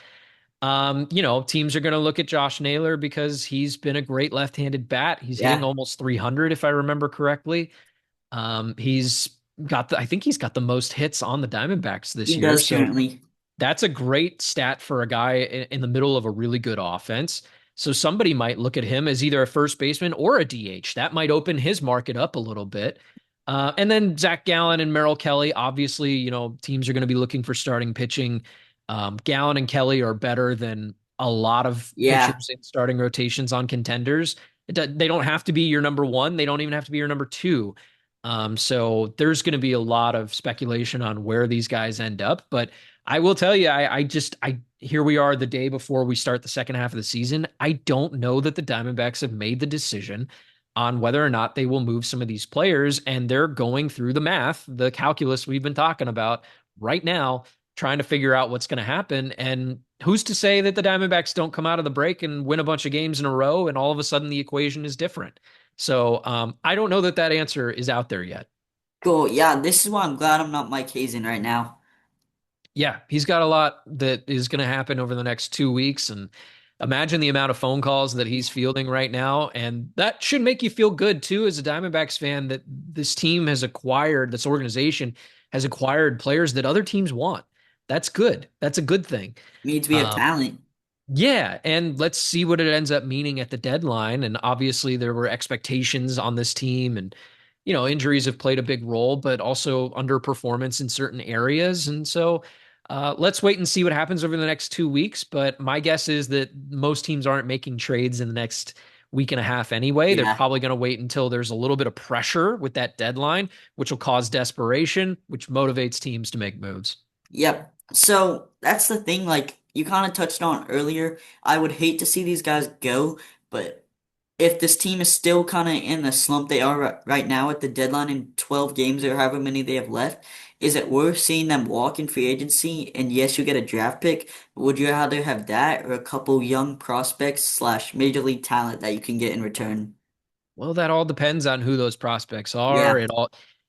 Teams are going to look at Josh Naylor because he's been a great left-handed bat. He's hitting Yeah, almost 300, if I remember correctly. He's I think he's got the most hits on the Diamondbacks this he year. does So currently. that's a great stat for a guy in the middle of a really good offense. So somebody might look at him as either a first baseman or a DH. That might open his market up a little bit. And then Zach Gallen and Merrill Kelly, obviously, teams are going to be looking for starting pitching. Gallen and Kelly are better than a lot of Yeah, pitchers in starting rotations on contenders. They don't have to be your number one. They don't even have to be your number two. So there's going to be a lot of speculation on where these guys end up. But I will tell you, here we are the day before we start the second half of the season. I don't know that the Diamondbacks have made the decision on whether or not they will move some of these players, and they're going through the math, the calculus we've been talking about right now, trying to figure out what's going to happen. And who's to say that the Diamondbacks don't come out of the break and win a bunch of games in a row, and all of a sudden the equation is different? So I don't know that that answer is out there yet. cool. Yeah, this is why I'm glad I'm not Mike Hazen right now. Yeah, he's got a lot that is going to happen over the next 2 weeks. And imagine the amount of phone calls that he's fielding right now. And that should make you feel good, too, as a Diamondbacks fan, that this team has acquired, this organization has acquired players that other teams want. That's good. That's a good thing. Means we have Um, talent. yeah, and let's see what it ends up meaning at the deadline. And obviously, there were expectations on this team, and injuries have played a big role, but also underperformance in certain areas. And so, let's wait and see what happens over the next 2 weeks. But my guess is that most teams aren't making trades in the next week and a half anyway. They're Yeah. probably going to wait until there's a little bit of pressure with that deadline, which will cause desperation, which motivates teams to make moves. Yep. So that's the thing, like you kind of touched on earlier. I would hate to see these guys go, but if this team is still kind of in the slump they are right now at the deadline in 12 games or however many they have left, is it worth seeing them walk in free agency? And yes, you get a draft pick. Would you rather have that or a couple young prospects slash major league talent that you can get in return? Well, that all depends on who those prospects are. Yeah.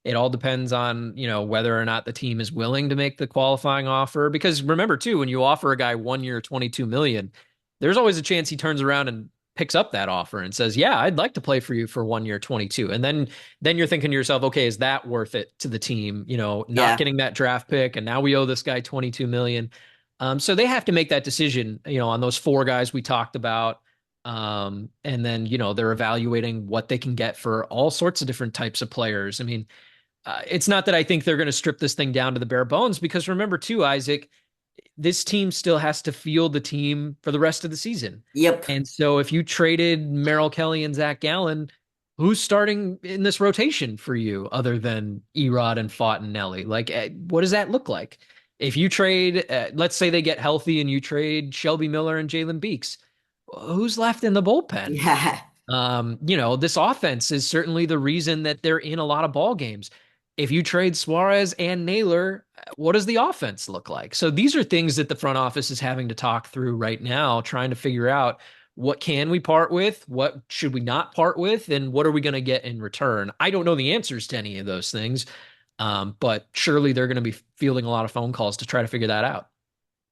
It all depends on, whether or not the team is willing to make the qualifying offer. Because remember too, when you offer a guy 1 year, 22 million, there's always a chance he turns around and picks up that offer and says, "Yeah, I'd like to play for you for 1 year, 22." And then you're thinking to yourself, "Okay, is that worth it to the team? Not Yeah. getting that draft pick, and now we owe this guy 22 million." So they have to make that decision, on those four guys we talked about. And then, they're evaluating what they can get for all sorts of different types of players. I mean, it's not that I think they're going to strip this thing down to the bare bones, because remember, too, Isaac, this team still has to field the team for the rest of the season. Yep. And so if you traded Merrill Kelly and Zach Gallen, who's starting in this rotation for you other than Erod and Fott and Nelly? Like, what does that look like? If you trade, let's say they get healthy and you trade Shelby Miller and Jalen Beeks, who's left in the bullpen? Yeah. This offense is certainly the reason that they're in a lot of ball games. If you trade Suarez and Naylor, what does the offense look like? So these are things that the front office is having to talk through right now, trying to figure out what can we part with, what should we not part with, and what are we going to get in return. I don't know the answers to any of those things, but surely they're going to be fielding a lot of phone calls to try to figure that out.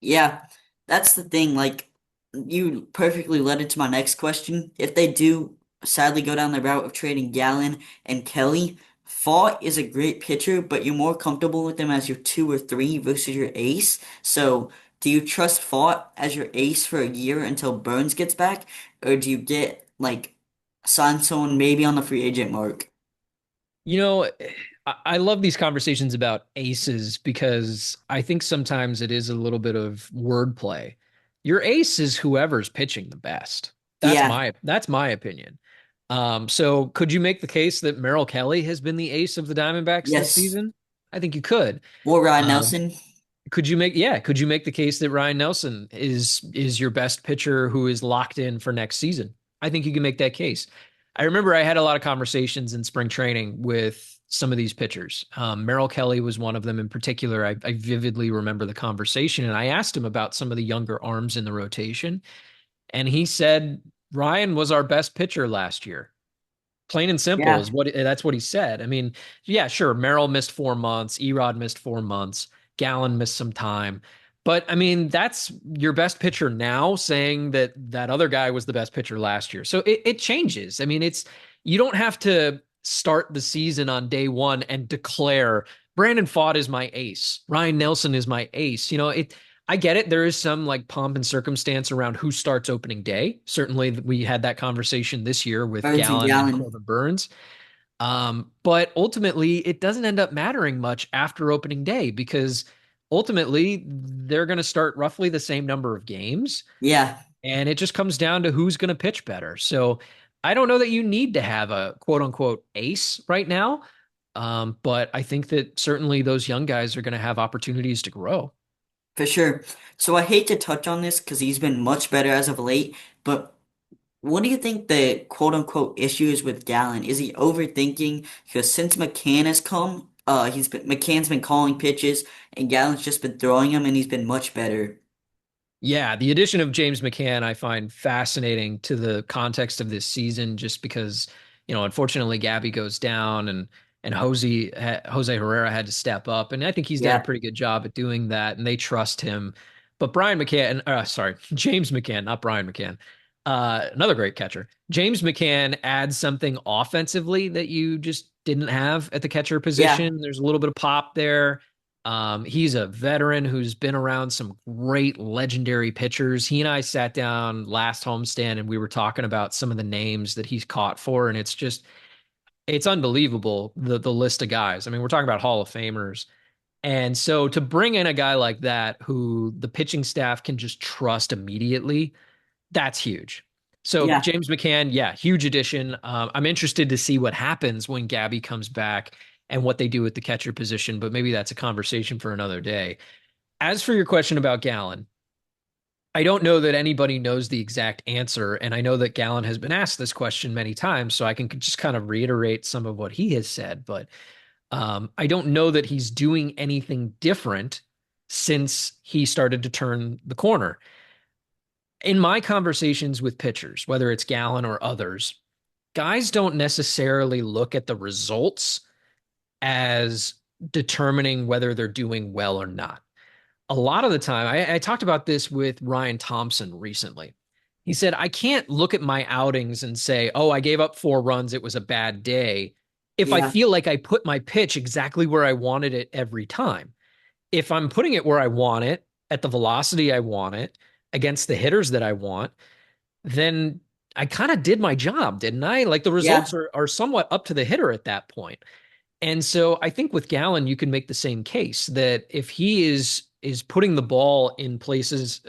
Yeah, that's the thing. Like, you perfectly led into my next question. If they do sadly go down the route of trading Gallen and Kelly, Fott is a great pitcher, but you're more comfortable with them as your two or three versus your ace. So, do you trust Fott as your ace for a year until Burns gets back, or do you get like sign someone maybe on the free agent mark? You know, I love these conversations about aces because I think sometimes it is a little bit of wordplay. Your ace is whoever's pitching the best. Yeah. That's my opinion. So could you make the case that Merrill Kelly has been the ace of the Diamondbacks this Yes. season? I think you could. Or Ryan Um, Nelson. could you make the case that Ryan Nelson is your best pitcher who is locked in for next season? I think you can make that case. I remember I had a lot of conversations in spring training with some of these pitchers. Merrill Kelly was one of them in particular. I vividly remember the conversation, and I asked him about some of the younger arms in the rotation, and he said Ryan was our best pitcher last year. Plain and simple Yeah. is that's what he said. I mean, yeah, sure. Merrill missed 4 months. Erod missed 4 months. Gallen missed some time. But I mean, that's your best pitcher now saying that that other guy was the best pitcher last year. So it changes. I mean, you don't have to start the season on day one and declare Brandon Pfaadt is my ace. Ryan Nelson is my ace. I get it. There is some like pomp and circumstance around who starts opening day. Certainly we had that conversation this year with Burns and Gallen and Gallen. Corbin Burns. But ultimately, it doesn't end up mattering much after opening day because ultimately they're going to start roughly the same number of games, Yeah, and it just comes down to who's going to pitch better. So I don't know that you need to have a quote unquote ace right now. But I think that certainly those young guys are going to have opportunities to grow. for sure. So I hate to touch on this because he's been much better as of late, but what do you think the quote unquote issue is with Gallen? Is he overthinking? Because since McCann has come, McCann's been calling pitches and Gallen's just been throwing them and he's been much better. Yeah, the addition of James McCann I find fascinating to the context of this season, just because unfortunately Gabby goes down and Jose Herrera had to step up, and I think he's done a Yeah, pretty good job at doing that, and they trust him. But Brian McCann, sorry, James McCann, not Brian McCann, another great catcher. James McCann adds something offensively that you just didn't have at the catcher yeah, position. There's a little bit of pop there. He's a veteran who's been around some great legendary pitchers. He and I sat down last homestand and we were talking about some of the names that he's caught for, and it's unbelievable the list of guys. I mean, we're talking about Hall of Famers. And so to bring in a guy like that who the pitching staff can just trust immediately, that's huge. So yeah, James McCann, yeah, huge addition. I'm interested to see what happens when Gabby comes back and what they do with the catcher position, but maybe that's a conversation for another day. As for your question about Gallen, I don't know that anybody knows the exact answer, and I know that Gallen has been asked this question many times, so I can just kind of reiterate some of what he has said. But I don't know that he's doing anything different since he started to turn the corner. In my conversations with pitchers, whether it's Gallen or others, guys don't necessarily look at the results as determining whether they're doing well or not. A lot of the time, I talked about this with Ryan Thompson recently. He said, I can't look at my outings and say, oh, I gave up 4 runs. It was a bad day. If I yeah, feel like I put my pitch exactly where I wanted it every time, if I'm putting it where I want it, at the velocity I want it, against the hitters that I want, then I kind of did my job, didn't I? Like the yeah, results are somewhat up to the hitter at that point. And so I think with Gallen, you can make the same case that if he is putting the ball in places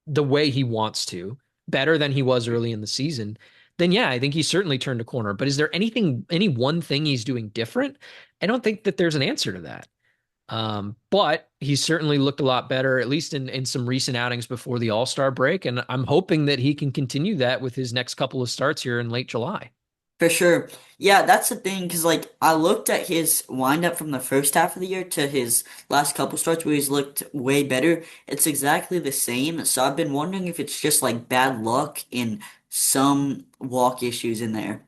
the way he wants to, better than he was early in the season, then yeah, I think he's certainly turned a corner. But is there any one thing he's doing different? I don't think that there's an answer to that. But he's certainly looked a lot better, at least in some recent outings before the All-Star break. And I'm hoping that he can continue that with his next couple of starts here in late July. for sure. Yeah, that's the thing because like I looked at his windup from the first half of the year to his last couple starts where he's looked way better. It's exactly the same. So I've been wondering if it's just like bad luck and some walk issues in there.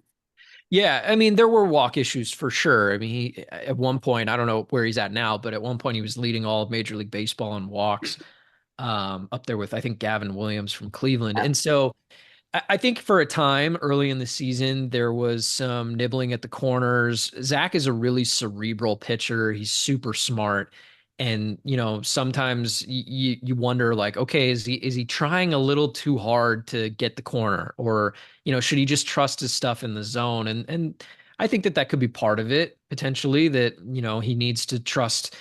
Yeah, I mean, there were walk issues for sure. I mean, at one point, I don't know where he's at now, but at one point he was leading all of Major League Baseball in walks, up there with, I think, Gavin Williams from Cleveland. Yeah, And so I think for a time early in the season, there was some nibbling at the corners. Zach is a really cerebral pitcher. He's super smart. And, sometimes you wonder like, okay, is he trying a little too hard to get the corner? Or, should he just trust his stuff in the zone? And I think that could be part of it, potentially, that, he needs to trust,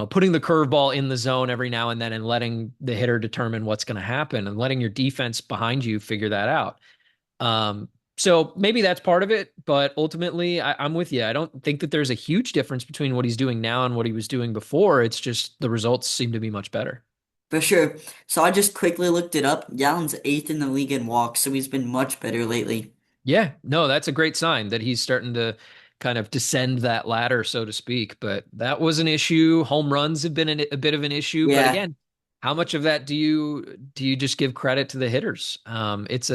putting the curveball in the zone every now and then and letting the hitter determine what's going to happen and letting your defense behind you figure that out. Um, so maybe that's part of it, but ultimately, I'm with you. I don't think that there's a huge difference between what he's doing now and what he was doing before. It's just the results seem to be much better. for sure. So I just quickly looked it up. Gallen's eighth in the league in walks, so he's been much better lately. Yeah, no, that's a great sign that he's starting to kind of descend that ladder, so to speak. But that was an issue. Home runs have been a bit of an issue. But Yeah, again, how much of that do you just give credit to the hitters? It's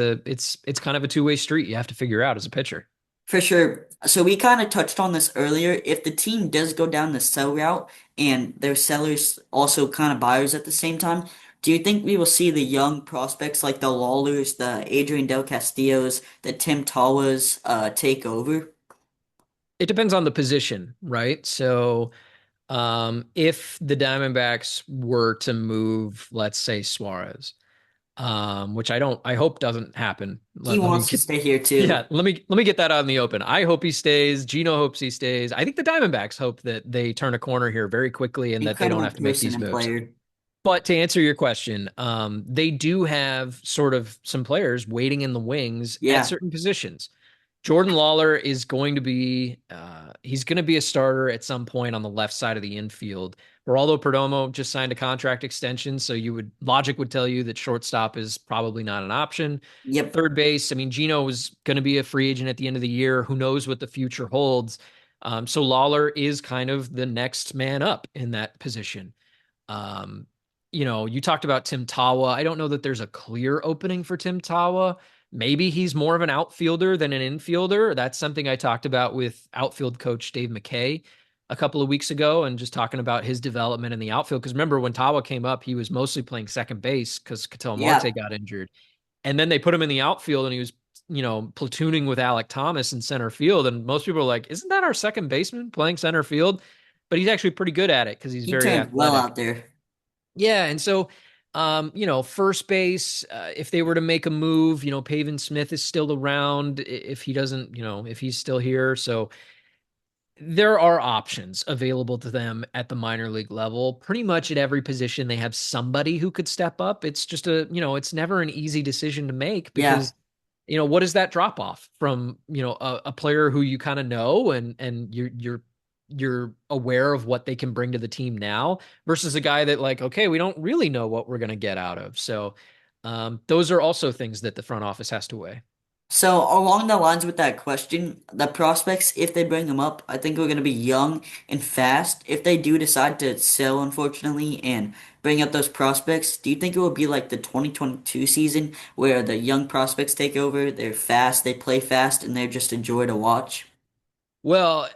kind of a two-way street. You have to figure out as a pitcher. For sure. So we kind of touched on this earlier. If the team does go down the sell route and their sellers also kind of buyers at the same time, do you think we will see the young prospects like the Lawlers, the Adrian Del Castillos, the Tim Tawas take over? It depends on the position, right? So if the Diamondbacks were to move, let's say Suarez, which I hope doesn't happen. He Let me wants to get, stay here too. yeah, let me get that out in the open. I hope he stays. Gino hopes he stays. I think the Diamondbacks hope that they turn a corner here very quickly and that they don't Incredible have to make person these and moves. player. But to answer your question, they do have sort of some players waiting in the wings at Yeah. certain positions. Jordan Lawler is going to be he's going to be a starter at some point on the left side of the infield. Geraldo Perdomo just signed a contract extension, so you would logic would tell you that shortstop is probably not an option. Yep. Third base, I mean, Gino is going to be a free agent at the end of the year. Who knows what the future holds? So Lawler is kind of the next man up in that position. Um, you talked about Tim Tawa. I don't know that there's a clear opening for Tim Tawa. Maybe he's more of an outfielder than an infielder. That's something I talked about with outfield coach Dave McKay a couple of weeks ago and just talking about his development in the outfield. Because remember, when Tawa came up, he was mostly playing second base because Ketel Marte Yeah. got injured. And then they put him in the outfield and he was, platooning with Alec Thomas in center field. And most people are like, isn't that our second baseman playing center field? But he's actually pretty good at it because he's He very turned well athletic. out there. Yeah, and so first base, if they were to make a move, Pavin Smith is still around if he doesn't, if he's still here. So there are options available to them at the minor league level. Pretty much at every position, they have somebody who could step up. It's just it's never an easy decision to make Yeah. because what is that drop off from a player who you kind of know and you're aware of what they can bring to the team now versus a guy that like, okay, we don't really know what we're going to get out of. So those are also things that the front office has to weigh. So along the lines with that question, the prospects, if they bring them up, I think we're going to be young and fast. If they do decide to sell, unfortunately, and bring up those prospects, do you think it will be like the 2022 season where the young prospects take over? They're fast, they play fast, and they're just a joy to watch. Well,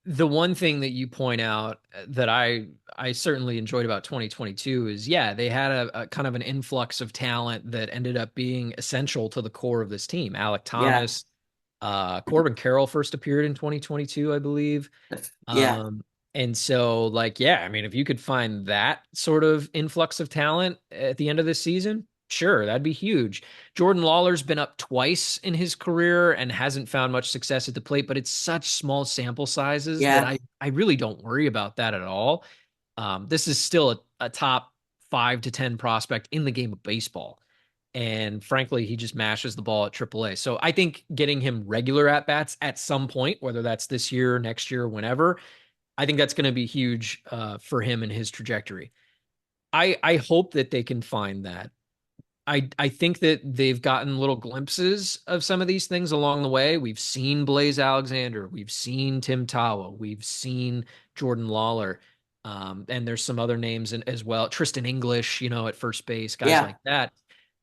the one thing that you point out that I certainly enjoyed about 2022 is yeah, they had a kind of an influx of talent that ended up being essential to the core of this team. Alec Yeah, Thomas, Corbin Carroll first appeared in 2022, I believe. yeah, Um, and so like, yeah, I mean, if you could find that sort of influx of talent at the end of this season, sure, that'd be huge. Jordan Lawler's been up twice in his career and hasn't found much success at the plate, but it's such small sample sizes that yeah, I really don't worry about that at all. This is still a top 5 to 10 prospect in the game of baseball. And frankly, he just mashes the ball at AAA. So I think getting him regular at bats at some point, whether that's this year, next year, whenever, I think that's going to be huge for him and his trajectory. I hope that they can find that. I think that they've gotten little glimpses of some of these things along the way. We've seen Blaze Alexander, we've seen Tim Tawa, we've seen Jordan Lawler, and there's some other names as well. Tristan English, at first base, guys yeah. like that.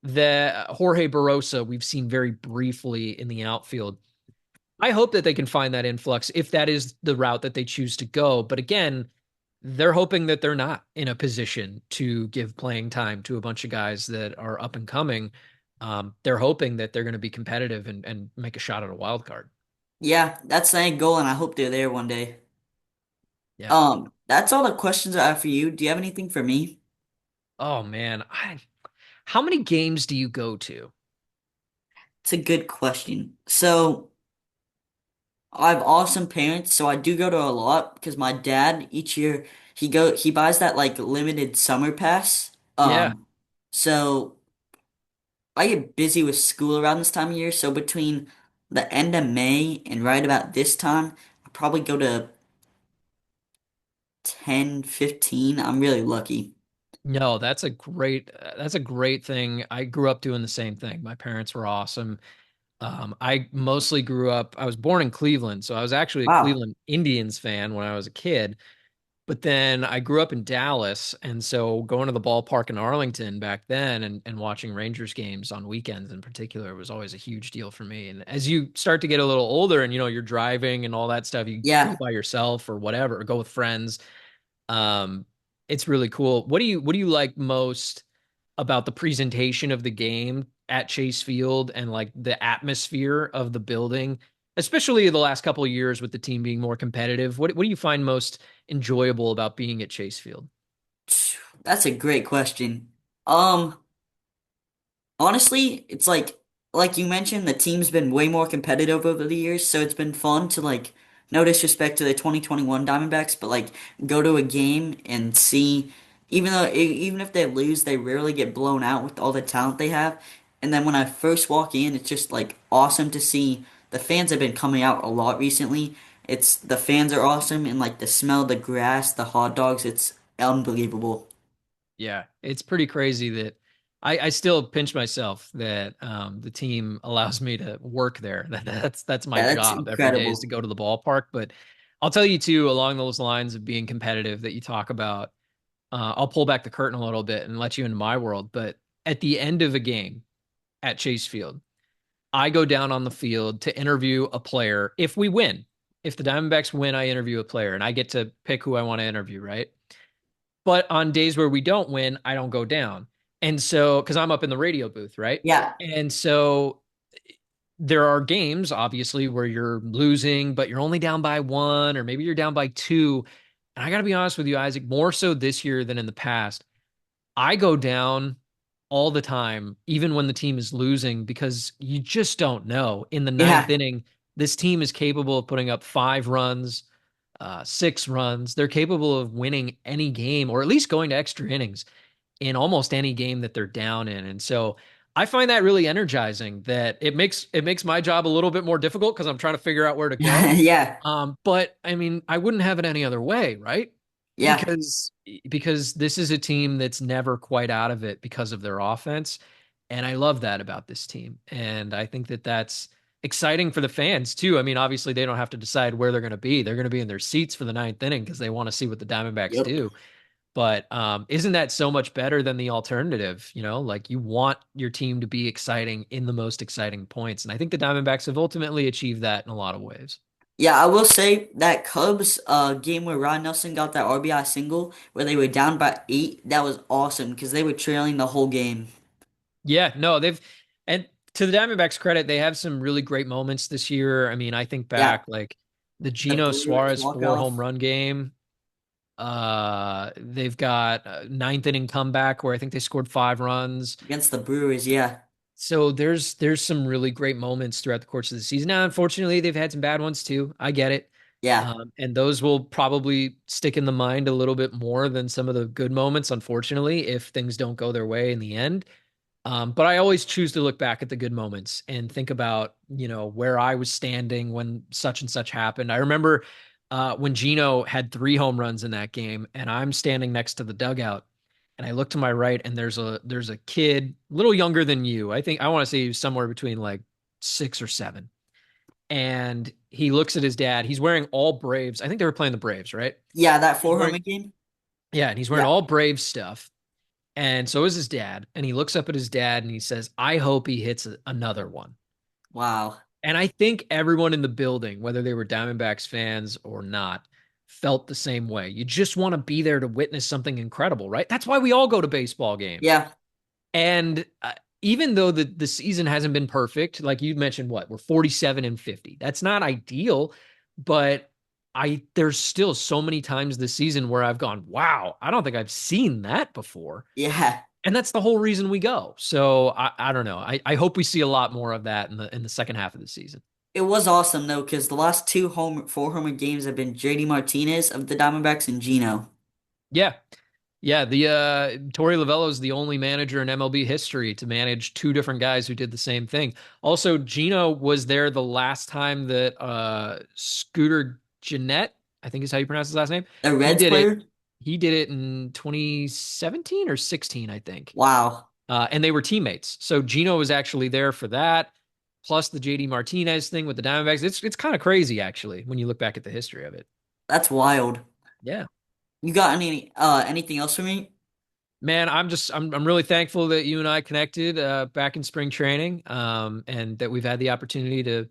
The Jorge Barosa, we've seen very briefly in the outfield. I hope that they can find that influx if that is the route that they choose to go. But again, they're hoping that they're not in a position to give playing time to a bunch of guys that are up and coming. They're hoping that they're going to be competitive and make a shot at a wild card. Yeah, that's the end goal, and I hope they're there one day. Yeah. That's all the questions I have for you. Do you have anything for me? Oh man, how many games do you go to? It's a good question. So I have awesome parents, so I do go to a lot because my dad each year he buys that like limited summer pass. Yeah. So I get busy with school around this time of year, so between the end of May and right about this time, I probably go to 10, 15. I'm really lucky. No, that's a great thing. I grew up doing the same thing. My parents were awesome. I mostly grew up, I was born in Cleveland, so I was actually a Wow. Cleveland Indians fan when I was a kid. But then I grew up in Dallas, and so going to the ballpark in Arlington back then and watching Rangers games on weekends in particular was always a huge deal for me. And as you start to get a little older and you're driving and all that stuff, you go Yeah. by yourself or whatever, or go with friends. Um, it's really cool. What do you like most about the presentation of the game at Chase Field and like the atmosphere of the building, especially the last couple of years with the team being more competitive? What do you find most enjoyable about being at Chase Field? That's a great question. Um, Honestly, it's like you mentioned, the team's been way more competitive over the years, so it's been fun to like no disrespect to the 2021 Diamondbacks, but like go to a game and see even if they lose, they rarely get blown out with all the talent they have. And then when I first walk in, it's just like awesome to see the fans have been coming out a lot recently. It's the fans are awesome and like the smell of the grass, the hot dogs, it's unbelievable. Yeah, it's pretty crazy that I still pinch myself that the team allows me to work there. That's my Yeah, that's job every day is to incredible. go to the ballpark. But I'll tell you too, along those lines of being competitive that you talk about, I'll pull back the curtain a little bit and let you into my world. But at the end of a game at Chase Field, I go down on the field to interview a player. If we win, if the Diamondbacks win, I interview a player and I get to pick who I want to interview, right? But on days where we don't win, I don't go down. And so, because I'm up in the radio booth, right? Yeah. And so there are games, obviously, where you're losing, but you're only down by one, or maybe you're down by two. And I got to be honest with you, Isaac, more so this year than in the past. I go down all the time, even when the team is losing, because you just don't know. In the ninth Yeah. inning, this team is capable of putting up 5 runs, 6 runs. They're capable of winning any game or at least going to extra innings in almost any game that they're down in. And so I find that really energizing that it makes my job a little bit more difficult because I'm trying to figure out where to go. Yeah. But I mean, I wouldn't have it any other way, right? Yeah. Because because this is a team that's never quite out of it because of their offense, and I love that about this team. And I think that that's exciting for the fans too. I mean, obviously they don't have to decide where they're going to be. They're going to be in their seats for the ninth inning because they want to see what the Diamondbacks Yep. do. But isn't that so much better than the alternative? Like you want your team to be exciting in the most exciting points. And I think the Diamondbacks have ultimately achieved that in a lot of ways. Yeah, I will say that Cubs game where Ron Nelson got that RBI single where they were down by 8, that was awesome because they were trailing the whole game. Yeah, no, and to the Diamondbacks' credit, they have some really great moments this year. I mean, I think Yeah. back like the The Geno Brewers Suarez walk 4 home off run game. They've got a ninth inning comeback where I think they scored 5 runs. against the Brewers. Yeah. So there's some really great moments throughout the course of the season. Now, unfortunately, they've had some bad ones too. I get it. Yeah. And those will probably stick in the mind a little bit more than some of the good moments, unfortunately, if things don't go their way in the end. But I always choose to look back at the good moments and think about, where I was standing when such and such happened. I remember when Gino had 3 home runs in that game, and I'm standing next to the dugout, and I look to my right, and there's a kid, a little younger than you. I think I want to say he was somewhere between like 6 or 7. And he looks at his dad. He's wearing all Braves. I think they were playing the Braves, right? Yeah, that He's 4 home wearing, game. yeah, and he's wearing Yeah. all Braves stuff. And so is his dad. And he looks up at his dad and he says, I hope he hits another one. Wow. And I think everyone in the building, whether they were Diamondbacks fans or not, felt the same way. You just want to be there to witness something incredible, right? That's why we all go to baseball games. Yeah. And even though the season hasn't been perfect, like you mentioned, we're 47-50. That's not ideal, but there's still so many times this season where I've gone, wow, I don't think I've seen that before. Yeah. And that's the whole reason we go. So I don't know. I hope we see a lot more of that in the second half of the season. It was awesome though because the last 4 homer games have been JD Martinez of the Diamondbacks and Gino. Yeah. Yeah, the Torey Lovello is the only manager in MLB history to manage two different guys who did the same thing. Also, Gino was there the last time that Scooter Gennett, I think is how you pronounce his last name, The he Reds did it. player? He did it in 2017 or 16, I think. Wow. And they were teammates. So Gino was actually there for that, plus the JD Martinez thing with the Diamondbacks. It's kind of crazy actually when you look back at the history of it. That's wild. Yeah. You got anything else for me? Man, I'm really thankful that you and I connected back in spring training, and that we've had the opportunity to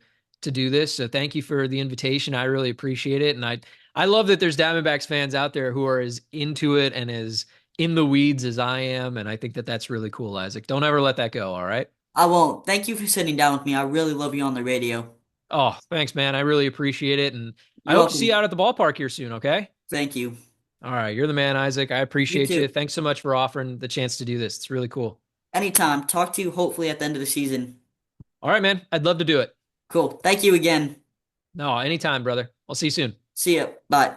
do this. So thank you for the invitation. I really appreciate it, and I love that there's Diamondbacks fans out there who are as into it and as in the weeds as I am, and I think that that's really cool, Isaac. Don't ever let that go. All right. I won't. Thank you for sitting down with me. I really love you on the radio. Oh, thanks, man. I really appreciate it, and I You're hope to see you welcome. out at the ballpark here soon. Okay. Thank you. All right, you're the man, Isaac. I You appreciate you. too. Thanks so much for offering the chance to do this. It's really cool. Anytime. Talk to you hopefully at the end of the season. All right, man. I'd love to do it. Cool. Thank you again. No, anytime, brother. I'll see you soon. See ya. Bye.